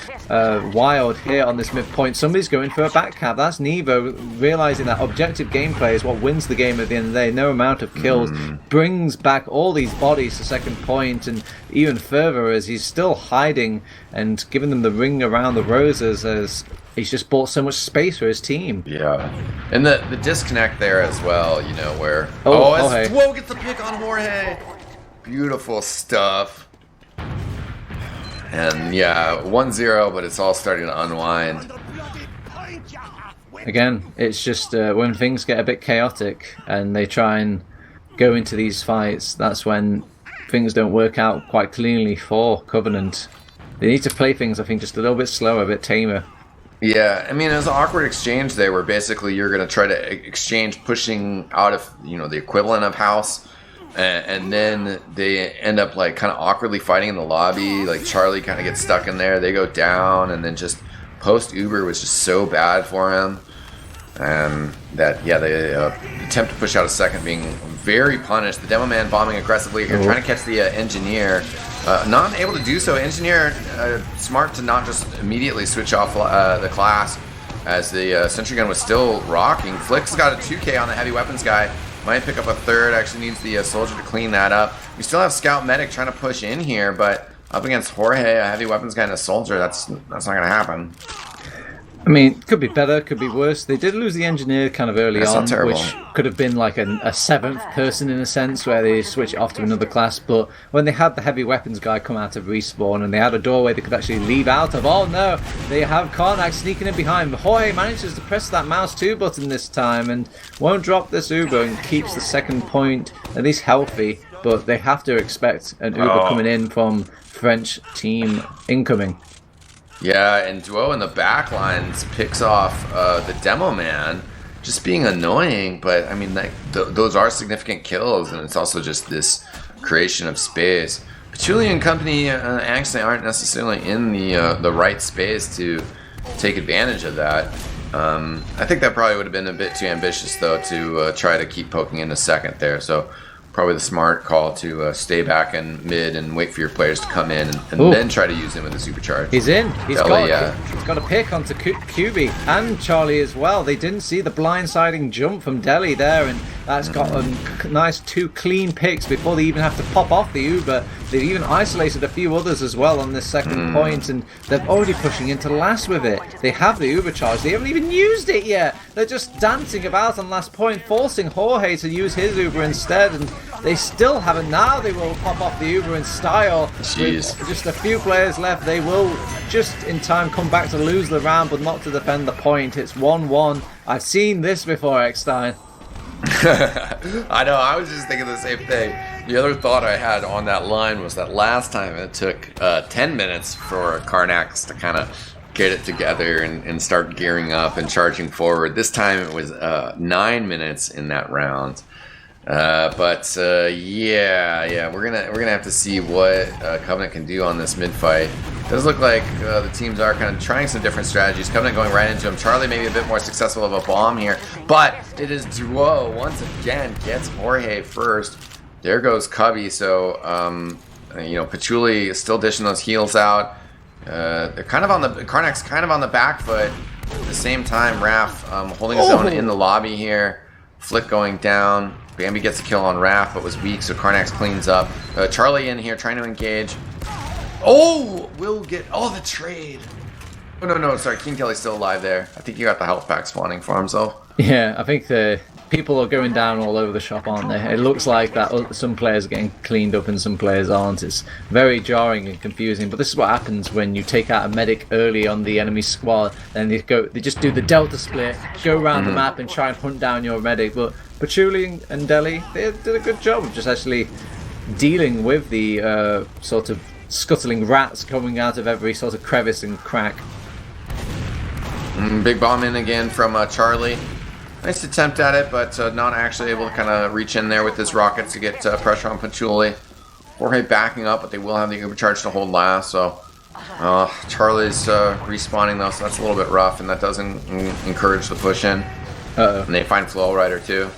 wild here on this midpoint, somebody's going for a back cap. That's Nevo realizing that objective gameplay is what wins the game at the end of the day. No amount of kills brings back all these bodies to second point, and even further as he's still hiding and giving them the ring around the roses, as he's just bought so much space for his team. Yeah, and the disconnect there as well, where Whoa gets the pick on Jorge. Beautiful stuff. And 1-0, but it's all starting to unwind. Again, it's just when things get a bit chaotic and they try and go into these fights, that's when things don't work out quite cleanly for Covenant. They need to play things, I think, just a little bit slower, a bit tamer. Yeah, I mean, it was an awkward exchange there where basically you're going to try to exchange pushing out of, the equivalent of house. And then they end up kind of awkwardly fighting in the lobby. Charlie kind of gets stuck in there. They go down, and then just post Uber was just so bad for him. And that the attempt to push out a second being very punished. The demo man bombing aggressively here, trying to catch the engineer. Not able to do so. Engineer smart to not just immediately switch off the class as the sentry gun was still rocking. Flick's got a 2K on the heavy weapons guy. Might pick up a third. Actually needs the soldier to clean that up. We still have Scout Medic trying to push in here, but up against Jorge, a heavy weapons guy and a soldier, that's not going to happen. I mean, could be better, could be worse. They did lose the engineer kind of early on, which could have been like a seventh person in a sense, where they switch it off to another class. But when they had the heavy weapons guy come out of respawn and they had a doorway they could actually leave out of, oh no, they have Karnax sneaking in behind. But Jorge manages to press that mouse 2 button this time and won't drop this Uber and keeps the second point at least healthy. But they have to expect an Uber coming in from French team incoming. Yeah, and Duo in the back lines picks off the Demo Man, just being annoying, but I mean, like, those are significant kills, and it's also just this creation of space. Patchouli and company actually aren't necessarily in the right space to take advantage of that. I think that probably would have been a bit too ambitious, though, to try to keep poking in a second there, so probably the smart call to stay back in mid and wait for your players to come in and then try to use him with a supercharge. He's in. He's got a pick onto QB and Charlie as well. They didn't see the blindsiding jump from Deli there, and that's got a nice 2 clean picks before they even have to pop off the Uber. They've even isolated a few others as well on this second point, and they're already pushing into last with it. They have the Uber charge. They haven't even used it yet. They're just dancing about on last point, forcing Jorge to use his Uber instead, and they still haven't. Now they will pop off the Uber in style. Jeez. With just a few players left, they will just in time come back to lose the round, but not to defend the point. It's 1-1. I've seen this before, eXtine. I know, I was just thinking the same thing. The other thought I had on that line was that last time it took 10 minutes for karnax to kind of get it together and start gearing up and charging forward. This time it was 9 minutes in that round. Yeah, we're gonna have to see what Covenant can do on this mid fight. It does look like the teams are kind of trying some different strategies. Covenant going right into him. Charlie maybe a bit more successful of a bomb here, but it is Duo once again gets Jorge first. There goes Cubby. So Patchouli is still dishing those heals out. They're kind of on the karnax, kind of on the back foot. At the same time, Raph holding his own in the lobby here. Flick going down. Bambi gets a kill on Raph, but was weak, so karnax cleans up. Charlie in here trying to engage. Oh, we'll get the trade. Oh no, sorry, King Kelly's still alive there. I think he got the health pack spawning for himself. Yeah, I think the people are going down all over the shop, aren't they? It looks like that some players are getting cleaned up and some players aren't. It's very jarring and confusing, but this is what happens when you take out a medic early on the enemy squad. Then they just do the delta split, go around the map and try and hunt down your medic. But Patchouli and Deli, they did a good job of just actually dealing with the sort of scuttling rats coming out of every sort of crevice and crack. Big bomb in again from Charlie. Nice attempt at it, but not actually able to kind of reach in there with his rockets to get pressure on Patchouli. Jorge backing up, but they will have the overcharge to hold last, so Charlie's respawning though, so that's a little bit rough, and that doesn't encourage the push in. And they find Flow Rider too.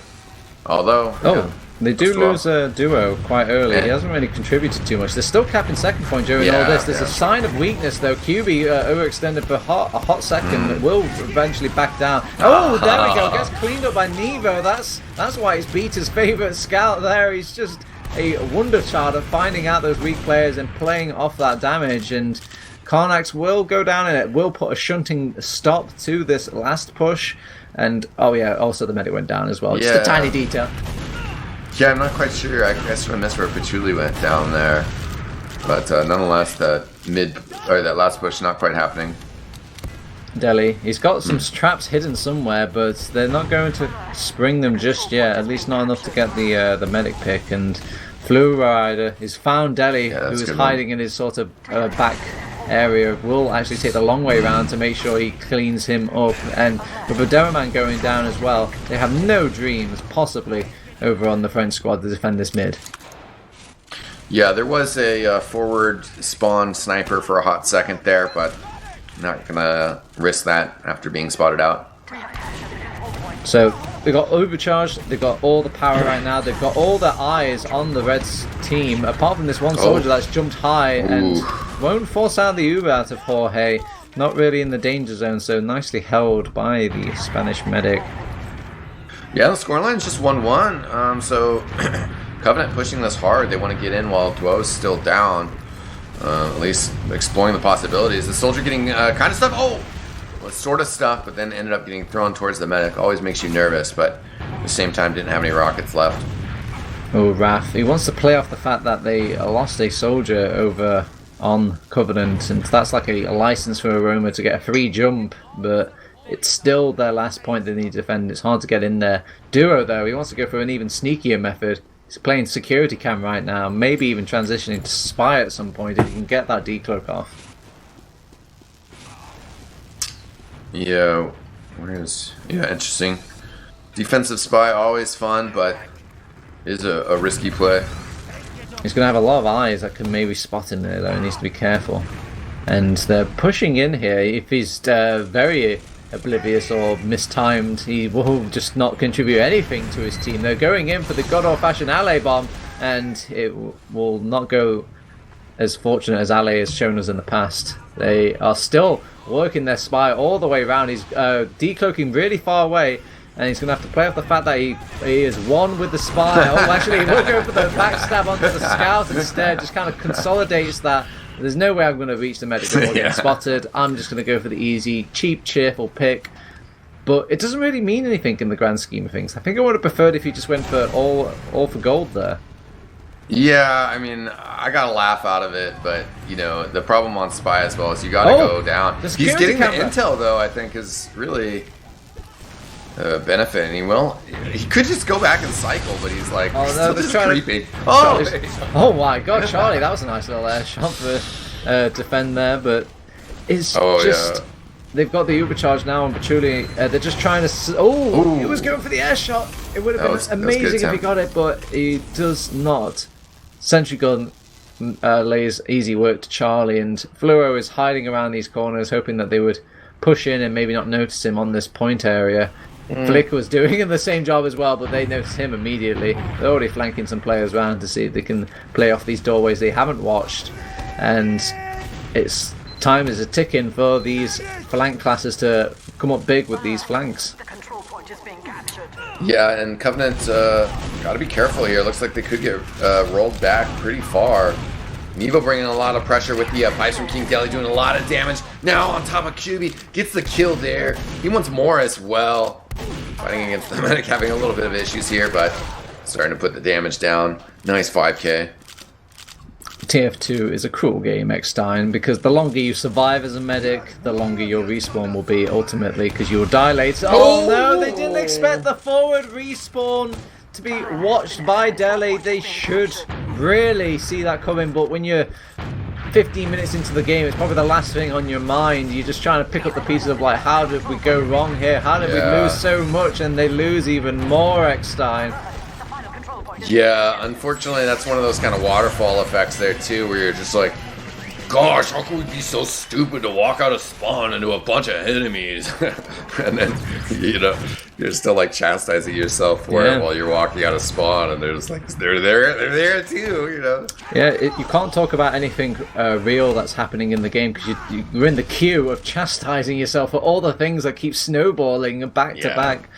Although, they do lose a Duo quite early. Yeah. He hasn't really contributed too much. They're still capping second point during all this. There's a sign of weakness though. QB overextended for a hot second. Will eventually back down. Oh, there we go. Gets cleaned up by Nevo. That's why he's beat his favourite scout there. He's just a wonder child of finding out those weak players and playing off that damage. And Karnax will go down and it will put a shunting stop to this last push. And also the medic went down as well. Just a tiny detail. Yeah, I'm not quite sure. I sort of missed where Patchouli went down there, but nonetheless, that last push not quite happening. Deli, he's got some traps hidden somewhere, but they're not going to spring them just yet. At least not enough to get the medic pick. And Flu Rider has found Deli, who is hiding in his sort of back area. Will actually take the long way around to make sure he cleans him up. And with the Demo Man going down as well, they have no dreams possibly over on the French squad to defend this mid. Yeah, there was a forward spawn sniper for a hot second there, but not gonna risk that after being spotted out. So they've got overcharged, they've got all the power right now, they've got all their eyes on the Reds team, apart from this one soldier that's jumped high and won't force out the Uber out of Jorge. Not really in the danger zone, so nicely held by the Spanish medic. Yeah, the scoreline's just 1-1. So Covenant pushing this hard. They want to get in while Duo's still down. At least exploring the possibilities. The soldier getting kind of stuff. Oh! was sort of stuck, but then ended up getting thrown towards the medic. Always makes you nervous, but at the same time didn't have any rockets left. Oh, Raph. He wants to play off the fact that they lost a soldier over on Covenant, and that's like a license for Aroma to get a free jump, but it's still their last point they need to defend. It's hard to get in there. Duo, though, he wants to go for an even sneakier method. He's playing security cam right now, maybe even transitioning to spy at some point if he can get that decloak off. Yeah, interesting. Defensive spy, always fun, but is a risky play. He's going to have a lot of eyes that can maybe spot him there, though. He needs to be careful. And they're pushing in here. If he's very oblivious or mistimed, he will just not contribute anything to his team. They're going in for the good old-fashioned alley bomb, and it will not go as fortunate as alley has shown us in the past. They are still working their spy all the way around. He's decloaking really far away, and he's going to have to play off the fact that he is one with the spy. Oh, actually, he will go for the backstab onto the scout instead, just kind of consolidates that. There's no way I'm going to reach the medic before getting spotted. I'm just going to go for the easy, cheap, cheerful pick. But it doesn't really mean anything in the grand scheme of things. I think I would have preferred if he just went for all for gold there. Yeah, I mean, I got a laugh out of it, but, you know, the problem on spy as well is you got to go down. He's getting the intel, though, I think, is really benefiting. He could just go back and cycle, but he's like, still just creepy. Oh my god, Charlie, that was a nice little air shot for defend there, but it's they've got the Uber charge now on Patchouli. They're just trying to... he was going for the air shot. It would have been amazing if he got it, but he does not. Sentry gun lays easy work to Charlie, and Fluo is hiding around these corners, hoping that they would push in and maybe not notice him on this point area. Flick was doing the same job as well, but they noticed him immediately. They're already flanking some players around to see if they can play off these doorways they haven't watched. And it's time is a ticking for these flank classes to come up big with these flanks. Yeah, and Covenant got to be careful here. Looks like they could get rolled back pretty far. Nevo bringing a lot of pressure with the pipes from King Deli, doing a lot of damage. Now on top of QB, gets the kill there. He wants more as well. Fighting against the medic, having a little bit of issues here, but starting to put the damage down. Nice 5k. TF2 is a cruel game, eXtine, because the longer you survive as a medic, the longer your respawn will be ultimately, because you'll die later. Oh no, they didn't expect the forward respawn to be watched by Deli. They should really see that coming, but when you're 15 minutes into the game, it's probably the last thing on your mind. You're just trying to pick up the pieces of, like, how did we go wrong here? How did we lose so much? And they lose even more, eXtine. Yeah, unfortunately, that's one of those kind of waterfall effects there, too, where you're just like, gosh, how can we be so stupid to walk out of spawn into a bunch of enemies? And then, you know, you're still, like, chastising yourself for it while you're walking out of spawn, and they're just like, they're there too, you know? Yeah, you can't talk about anything real that's happening in the game, because you're in the queue of chastising yourself for all the things that keep snowballing back to back.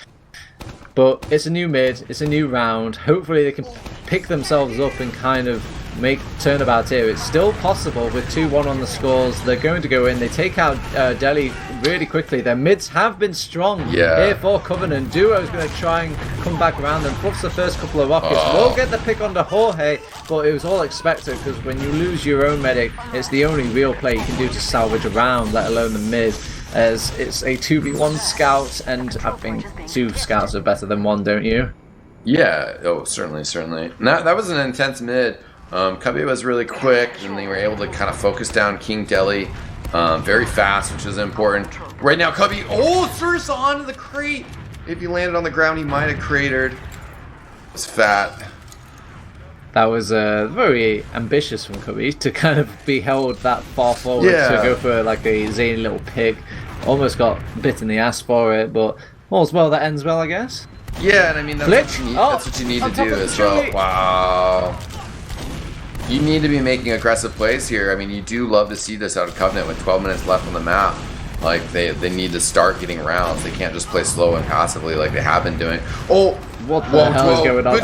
But it's a new mid, it's a new round. Hopefully they can pick themselves up and kind of make turnabout here. It's still possible with 2-1 on the scores. They're going to go in. They take out Deli really quickly. Their mids have been strong here for Covenant. Duo is going to try and come back around and fluffs the first couple of rockets. Will get the pick onto Jorge, but it was all expected, because when you lose your own medic, it's the only real play you can do to salvage a round, let alone the mid. As it's a 2v1 scout, and I think 2 scouts are better than 1, don't you? Yeah, certainly. That was an intense mid. Cubby was really quick, and they were able to kind of focus down King Deli very fast, which is important. Right now, Cubby, Sursa onto the crate! If he landed on the ground, he might have cratered. It's fat. That was very ambitious from Cubby to kind of be held that far forward to go for like a zany little pick. Almost got bit in the ass for it, but all's well that ends well, I guess. Yeah, and I mean, that's what you need to do as well. Wow. You need to be making aggressive plays here. I mean, you do love to see this out of Covenant with 12 minutes left on the map. Like they need to start getting rounds. They can't just play slow and passively like they have been doing. Oh, what the hell is going on?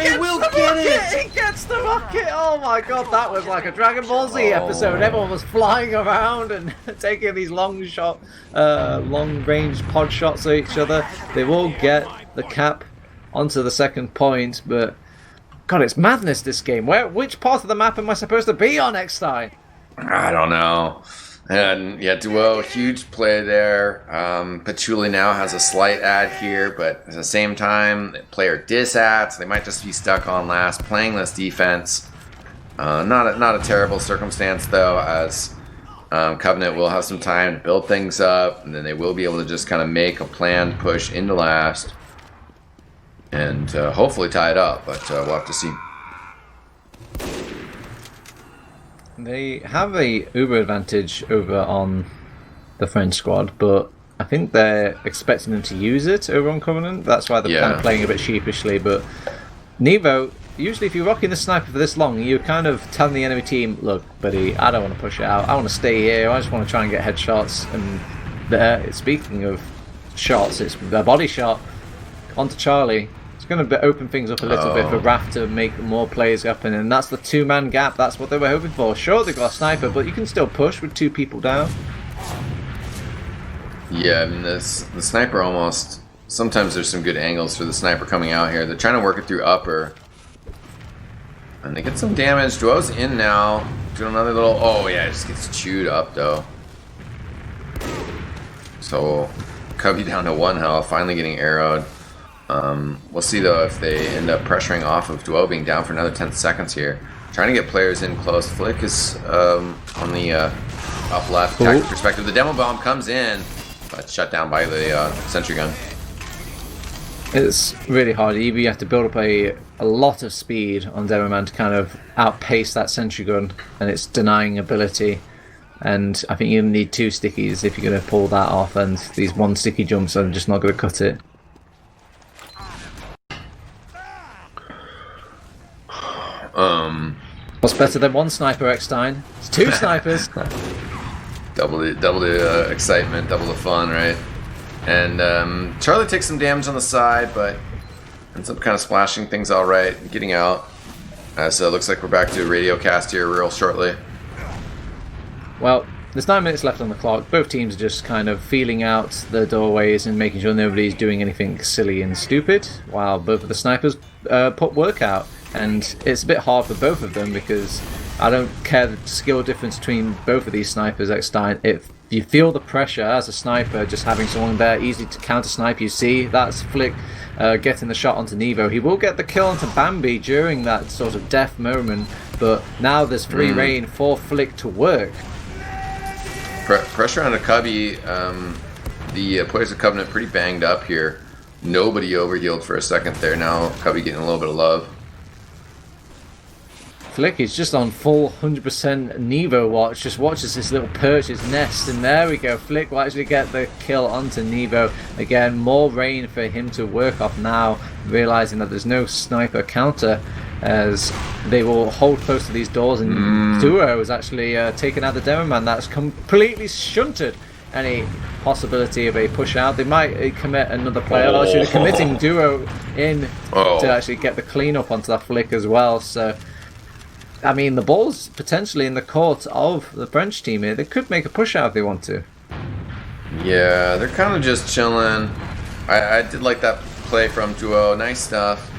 He will get it. He gets the rocket. Oh my god, that was like a Dragon Ball Z episode. Everyone was flying around and taking these long range pod shots at each other. They will get the cap onto the second point, but God, it's madness this game. Which part of the map am I supposed to be on, eXtine? I don't know. And yeah, Duo, huge play there. Patchouli now has a slight ad here, but at the same time, player dis-ads. They might just be stuck on last, playing this defense. Not a terrible circumstance though, as Covenant will have some time to build things up, and then they will be able to just kind of make a planned push into last, and hopefully tie it up. But we'll have to see. They have a uber advantage over on the French squad, but I think they're expecting them to use it over on Covenant. That's why they're kind of playing a bit sheepishly. But Nevo, usually if you're rocking the sniper for this long, you're kind of telling the enemy team, look, buddy, I don't want to push it out. I want to stay here. I just want to try and get headshots. And there, speaking of shots, it's a body shot onto Charlie. It's going to open things up a little bit for Raph to make more players up, and that's the two-man gap. That's what they were hoping for. Sure, they've got a sniper, but you can still push with 2 people down. Yeah, I mean, the sniper almost... Sometimes there's some good angles for the sniper coming out here. They're trying to work it through upper. And they get some damage. Duo's in now. Doing another little... Oh, yeah, it just gets chewed up, though. So, Cubby down to 1 health, finally getting arrowed. We'll see though if they end up pressuring off of Duo being down for another 10 seconds here. Trying to get players in close. Flick is on the up left tactic perspective. The demo bomb comes in, but shut down by the sentry gun. It's really hard. Either you have to build up a lot of speed on Demoman to kind of outpace that sentry gun, and it's denying ability. And I think you need 2 stickies if you're going to pull that off, and these 1 sticky jumps are just not going to cut it. What's better than 1 sniper, eXtine? It's 2 snipers. double the excitement, double the fun, right? And Charlie takes some damage on the side, but ends up kind of splashing things all right, getting out. So it looks like we're back to radio cast here real shortly. Well, there's 9 minutes left on the clock. Both teams are just kind of feeling out the doorways and making sure nobody's doing anything silly and stupid, while both of the snipers put work out. And it's a bit hard for both of them because I don't care the skill difference between both of these snipers, eXtine. If you feel the pressure as a sniper, just having someone there easy to counter snipe, you see that's Flick getting the shot onto Nevo. He will get the kill onto Bambi during that sort of death moment, but now there's free reign for Flick to work. Pressure on a Cubby. The players of Covenant pretty banged up here. Nobody overhealed for a second there. Now Cubby getting a little bit of love. Flick is just on full 100% Nevo watch, just watches this little perch, his nest, and there we go. Flick will actually get the kill onto Nevo. Again, more rain for him to work off now, realizing that there's no sniper counter as they will hold close to these doors, and Duo is actually taking out the demo man. That's completely shunted any possibility of a push out. They might commit another player. Actually, committing Duo in to actually get the cleanup onto that Flick as well. So I mean, the ball's potentially in the court of the French team here. They could make a push out if they want to. Yeah, they're kind of just chilling. I did like that play from Duo. Nice stuff.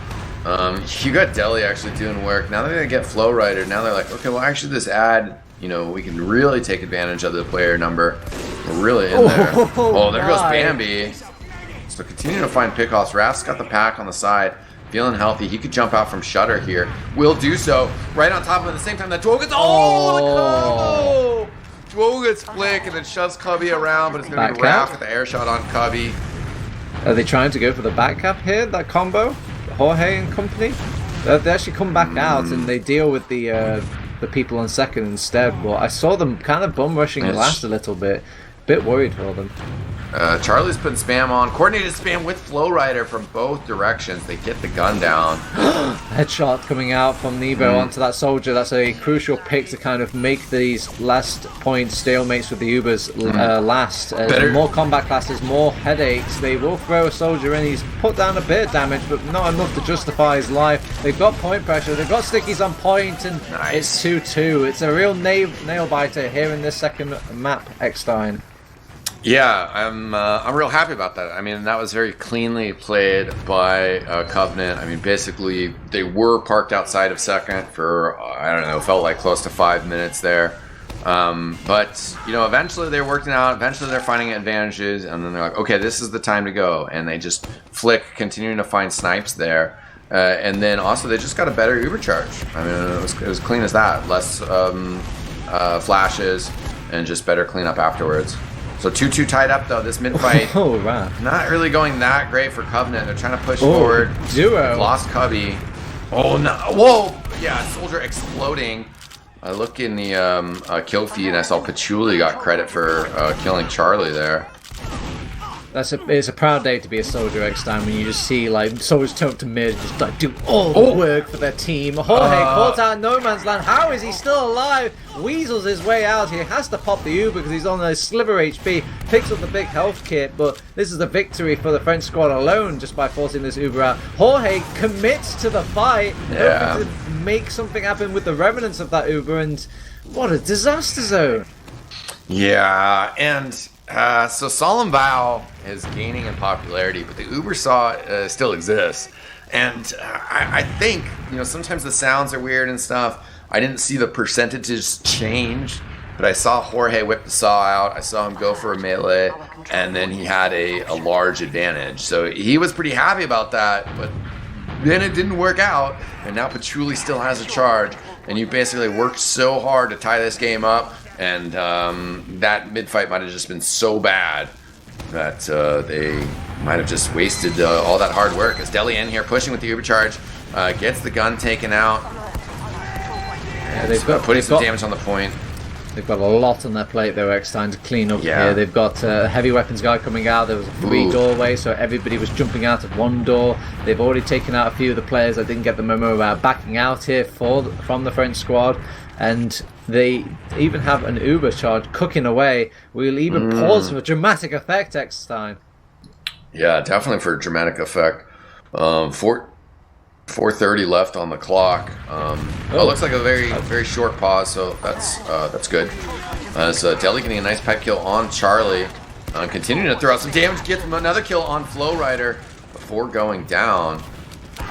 You got Deli actually doing work. Now they're going to get Flow Rider. Now they're like, okay, well, actually this ad, you know, we can really take advantage of the player number. We're really in there. Oh, there goes Bambi. So continuing to find pickoffs. Raph's got the pack on the side. Feeling healthy. He could jump out from Shutter here. Will do so. Right on top of it at the same time that Duo gets... Oh, the combo! Duo gets Flick and then shoves Cubby around, but it's going to be Raph with the air shot on Cubby. Are they trying to go for the back cap here, that combo? Jorge and company? They actually come back out and they deal with the people on second instead, but I saw them kind of bum rushing last a little bit. Bit worried for them. Charlie's putting spam on. Coordinated spam with Flow Rider from both directions. They get the gun down. Headshot coming out from Nebo onto that soldier. That's a crucial pick to kind of make these last point stalemates with the Ubers last. More combat classes, more headaches. They will throw a soldier in. He's put down a bit of damage, but not enough to justify his life. They've got point pressure. They've got stickies on point, and it's 2-2. It's a real nail biter here in this second map, eXtine. Yeah, I'm real happy about that. I mean, that was very cleanly played by Covenant. I mean, basically, they were parked outside of second for, I don't know, felt like close to 5 minutes there. But, you know, eventually they're working out. Eventually they're finding advantages. And then they're like, okay, this is the time to go. And they just flick, continuing to find snipes there. And then also they just got a better Uber charge. I mean, it was clean as that. Less flashes and just better cleanup afterwards. So 2-2 tied up though. This mid fight, not really going that great for Covenant. They're trying to push forward. Duo lost Cubby. Oh no! Whoa! Yeah, soldier exploding. I look in the kill feed and I saw Patchouli got credit for killing Charlie there. It's a proud day to be a soldier eXtine when you just see like soldiers turn up to mid, just like do all the work for their team. Jorge caught out in no man's land. How is he still alive? Weasels his way out. He has to pop the Uber because he's on a sliver HP. Picks up the big health kit, but this is a victory for the French squad alone just by forcing this Uber out. Jorge commits to the fight, hoping to make something happen with the remnants of that Uber, and what a disaster zone. Yeah, and so Solemn Vow is gaining in popularity, but the Uber saw still exists. And I think, you know, sometimes the sounds are weird and stuff. I didn't see the percentages change, but I saw Jorge whip the saw out. I saw him go for a melee, and then he had a large advantage. So he was pretty happy about that, but then it didn't work out. And now Patchouli still has a charge, and you basically worked so hard to tie this game up. And that mid-fight might have just been so bad that they might have just wasted all that hard work. As Deli in here pushing with the Uber charge, gets the gun taken out. Yeah, they've got putting some damage on the point. They've got a lot on their plate though, eXtine, to clean up here. They've got a heavy weapons guy coming out. There was 3 doorways, so everybody was jumping out of one door. They've already taken out a few of the players that didn't get the memo about backing out here from the French squad. And they even have an Uber charge cooking away. We'll even pause for dramatic effect eXtine. Yeah, definitely for dramatic effect. 4:30 left on the clock. It looks like a very short pause, so that's good. So Deli getting a nice pet kill on Charlie, continuing to throw out some damage, gets another kill on Flow Rider before going down.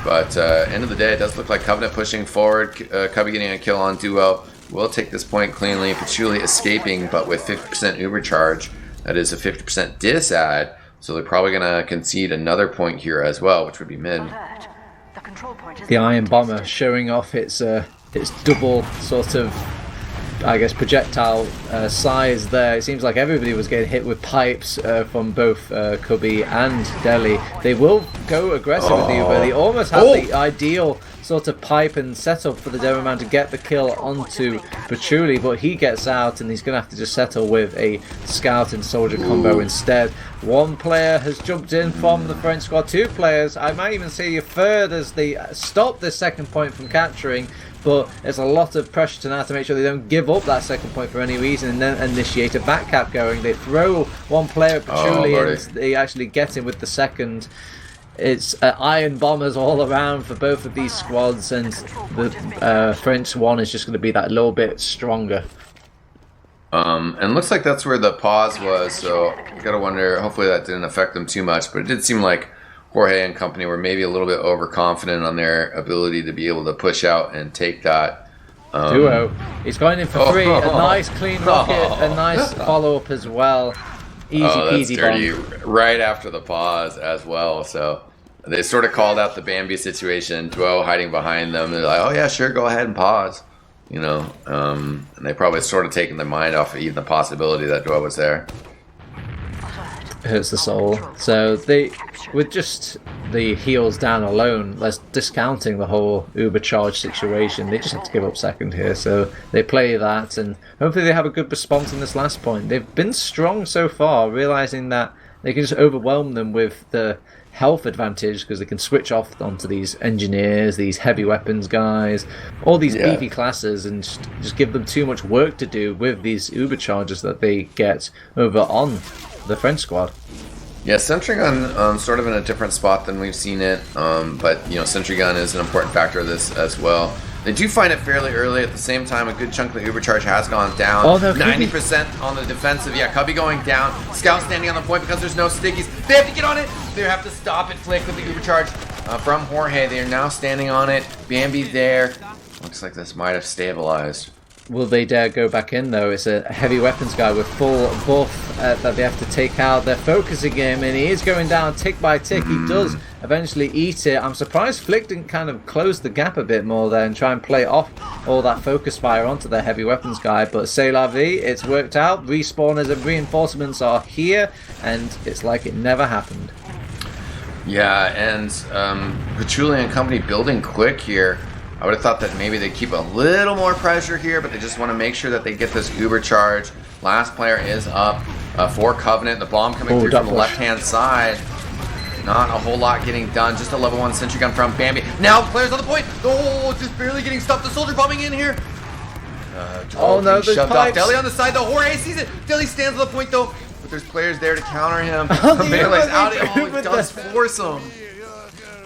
But end of the day, it does look like Covenant pushing forward. Cubby getting a kill on Duo. Will take this point cleanly. Patchouli escaping, but with 50% Uber charge. That is a 50% disad. So they're probably going to concede another point here as well, which would be mid. The Iron Bomber showing off its double sort of, I guess, projectile size there. It seems like everybody was getting hit with pipes from both Cubby and Deli. They will go aggressive with the Uber. They almost have the ideal sort of pipe and setup for the Demoman to get the kill onto Patchouli, but he gets out and he's going to have to just settle with a scout and soldier combo instead. One player has jumped in from the French squad. 2 players, I might even say a third, as they stop this second point from capturing. But there's a lot of pressure to now to make sure they don't give up that second point for any reason and then initiate a back cap going. They throw one player at Patchouli and they actually get him with the second. It's Iron Bombers all around for both of these squads, and the French one is just going to be that little bit stronger. And looks like that's where the pause was, so you gotta wonder, hopefully that didn't affect them too much, but it did seem like Jorge and company were maybe a little bit overconfident on their ability to be able to push out and take that. Duo. He's going in for 3. A nice clean rocket, a nice follow-up as well. Easy peasy dirty. bomb. Right after the pause as well, so they sort of called out the Bambi situation, Duo hiding behind them. They're like, oh yeah, sure, go ahead and pause. You know, and they probably sort of taken their mind off of even the possibility that Duo was there. Hurts the soul. So they, with just the heals down alone, that's discounting the whole Uber charge situation. They just have to give up second here. So they play that, and hopefully they have a good response in this last point. They've been strong so far, realizing that they can just overwhelm them with the health advantage because they can switch off onto these engineers, these heavy weapons guys, all these beefy classes, and just give them too much work to do with these Uber charges that they get over on the French squad. Yeah, Sentry Gun sort of in a different spot than we've seen it, but Sentry Gun is an important factor of this as well. They do find it fairly early. At the same time, a good chunk of the Uber charge has gone down. Oh, no, 90% on the defensive. Yeah, Cubby going down. Scout standing on the point because there's no stickies. They have to get on it. They have to stop it. Flick with the Uber charge from Jorge. They are now standing on it. Bambi there. Looks like this might have stabilized. Will they dare go back in, though? It's a heavy weapons guy with full buff that they have to take out. They're focusing him, and he is going down tick by tick. He does eventually eat it. I'm surprised Flick didn't kind of close the gap a bit more there and try and play off all that focus fire onto their heavy weapons guy. But c'est la vie, it's worked out. Respawners and reinforcements are here, and it's like it never happened. Yeah, and Patchouli and company building quick here. I would have thought that maybe they keep a little more pressure here, but they just want to make sure that they get this Uber charge. Last player is up for Covenant. The bomb coming through from the left-hand side. Not a whole lot getting done. Just a level 1 sentry gun from Bambi. Now players on the point. Oh, just barely getting stopped. The soldier bombing in here. Oh no, there's shoved pipes. off. Deli on the side though. Jorge sees it. Deli stands on the point though, but there's players there to counter him. Melee's out. Oh, it does force him.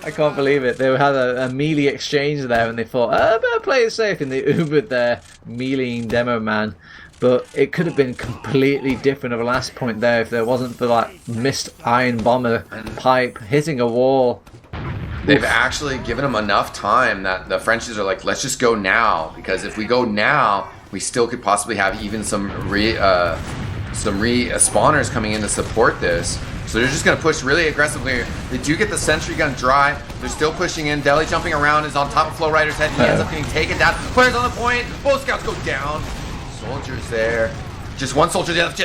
I can't believe it. They had a melee exchange there, and they thought, better play it safe, and they Ubered their meleeing demo man. But it could have been completely different of a last point there if there wasn't for that missed iron bomber pipe hitting a wall. They've actually given them enough time that the Frenchies are like, let's just go now, because if we go now, we still could possibly have even some spawners coming in to support this. So they're just going to push really aggressively. They do get the sentry gun dry. They're still pushing in. Deli jumping around is on top of Flow Rider's head. He ends up getting taken down. Players on the point. Both scouts go down. Soldiers there. Just one soldier death.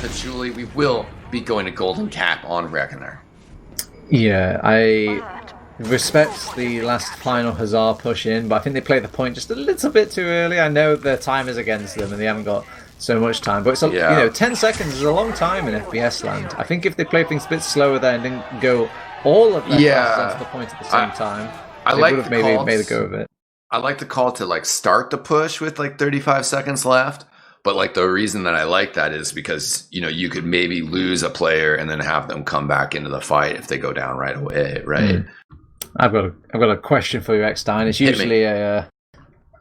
Patchouli. We will be going to Golden Cap on Reckoner. Yeah, I respect the last final Hussar push in, but I think they played the point just a little bit too early. I know their time is against them and they haven't got so much time, but it's 10 seconds is a long time in FPS land. I think if they played things a bit slower there and didn't go all of their fast onto the point at the same time, they would have maybe made a go of it. I like the call to start the push with 35 seconds left, but the reason that I like that is because you could maybe lose a player and then have them come back into the fight if they go down right away, right? I've got a question for you, eXtine. It's usually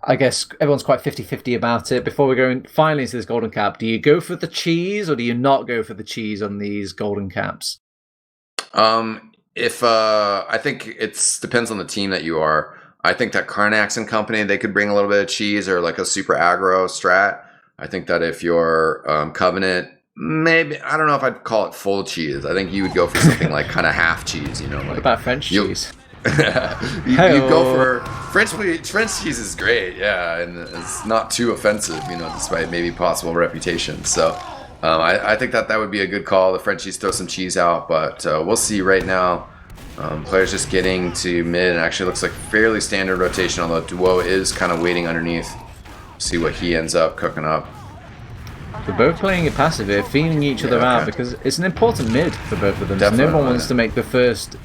I guess everyone's quite 50-50 about it. Before we go finally into this golden cap, do you go for the cheese or do you not go for the cheese on these golden caps? If I think it depends on the team that you are. I think that karnax and company, they could bring a little bit of cheese or a super aggro strat. I think that if you're Covenant, maybe, I don't know if I'd call it full cheese. I think you would go for something kind of half cheese, What about French cheese? you go for French cheese is great, yeah, and it's not too offensive, despite maybe possible reputation. So I think that would be a good call. The Frenchies throw some cheese out, but we'll see right now. Players just getting to mid, and actually looks like fairly standard rotation, although Duo is kind of waiting underneath. See what he ends up cooking up. They're both playing it passive here, feeling each other out, because it's an important mid for both of them. So no one wants to make the first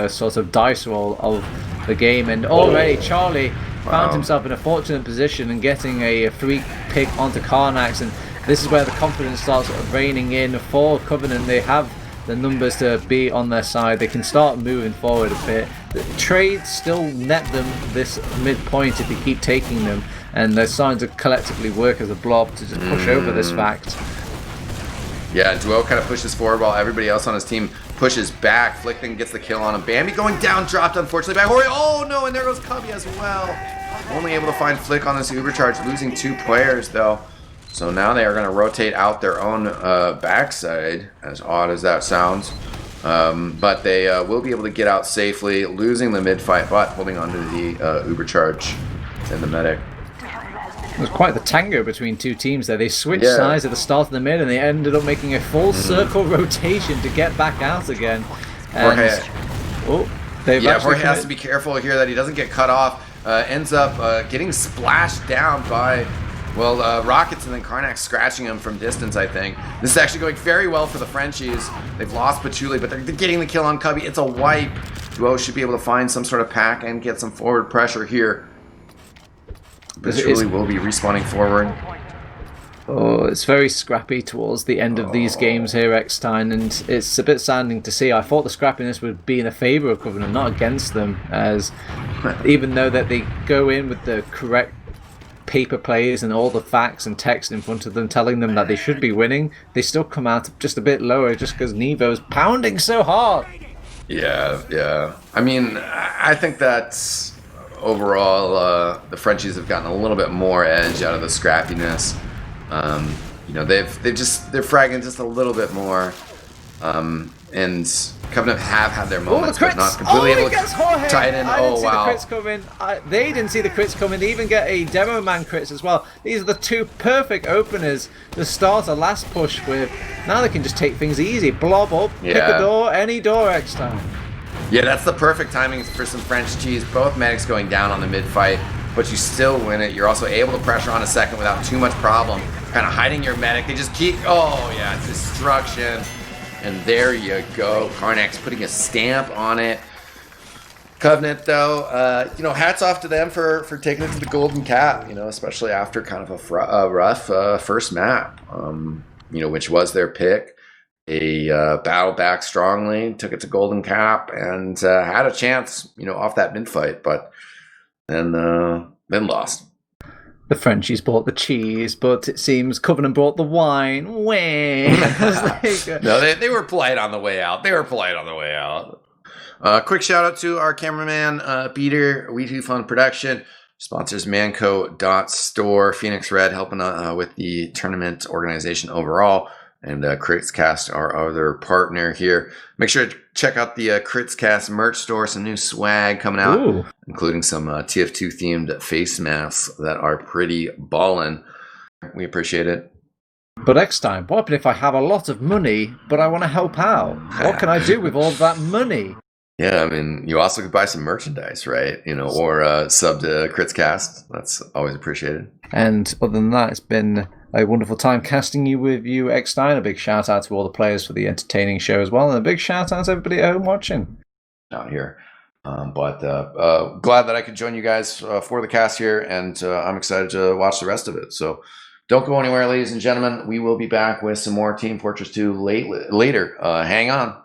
sort of dice roll of the game. And already Charlie found himself in a fortunate position and getting a free pick onto karnax. And this is where the confidence starts raining in for Covenant. They have the numbers to be on their side. They can start moving forward a bit. The trades still net them this midpoint if they keep taking them. And they're starting to collectively work as a blob to just push over this fact. Yeah, Duo kind of pushes forward while everybody else on his team pushes back. Flick then gets the kill on him. Bambi going down, dropped unfortunately by Hori. Oh no, and there goes Cubby as well. Only able to find Flick on this Uber charge, losing 2 players though. So now they are going to rotate out their own backside, as odd as that sounds. But they will be able to get out safely, losing the mid-fight, but holding on to the Uber charge in the medic. It was quite the tango between two teams there. They switched sides at the start of the mid, and they ended up making a full circle rotation to get back out again. And Jorge has to be careful here that he doesn't get cut off. Ends up getting splashed down by Well, Rockets and then Karnax scratching him from distance, I think. This is actually going very well for the Frenchies. They've lost Patchouli, but they're getting the kill on Cubby. It's a wipe. Duo should be able to find some sort of pack and get some forward pressure here. Patchouli will be respawning forward. Oh, it's very scrappy towards the end of these games here, eXtine, and it's a bit saddening to see. I thought the scrappiness would be in a favour of Covenant, not against them, as even though that they go in with the correct paper plays and all the facts and text in front of them telling them that they should be winning, they still come out just a bit lower just because Nevo's pounding so hard. Yeah. I mean, I think that overall the Frenchies have gotten a little bit more edge out of the scrappiness. You know, they're fragging just a little bit more. And Covenant have had their moments, but not completely able to tie it in. Oh, wow. The crits coming. They didn't see the crits coming. They even get a Demo Man crits as well. These are the two perfect openers to start a last push with. Now they can just take things easy. Blob up, pick a door, any door eXtine. Yeah, that's the perfect timing for some French cheese. Both medics going down on the mid-fight, but you still win it. You're also able to pressure on a second without too much problem. Kind of hiding your medic. They just keep... Oh, yeah, it's destruction. And there you go. Karnax putting a stamp on it. Covenant, though, you know, hats off to them for taking it to the golden cap, you know, especially after kind of a rough first map, you know, which was their pick. They battled back strongly, took it to golden cap, and had a chance, you know, off that mid-fight, but then lost. The Frenchies bought the cheese, but it seems Covenant bought the wine. No, they were polite on the way out. Quick shout out to our cameraman, Peter, Wiethoofd on production. Sponsors Manco.store, Phoenix Red helping with the tournament organization overall. And Critscast, our other partner here. Make sure to check out the Critscast merch store. Some new swag coming out, including some TF2 themed face masks that are pretty ballin'. We appreciate it. But eXtine, what happens if I have a lot of money, but I want to help out? What can I do with all that money? Yeah, I mean, you also could buy some merchandise, right? You know, or sub to Critscast. That's always appreciated. And other than that, it's been a wonderful time casting with you, eXtine. A big shout out to all the players for the entertaining show as well, and a big shout out to everybody at home watching out here. But glad that I could join you guys for the cast here, and I'm excited to watch the rest of it. So don't go anywhere, ladies and gentlemen. We will be back with some more Team Fortress 2 later. Hang on.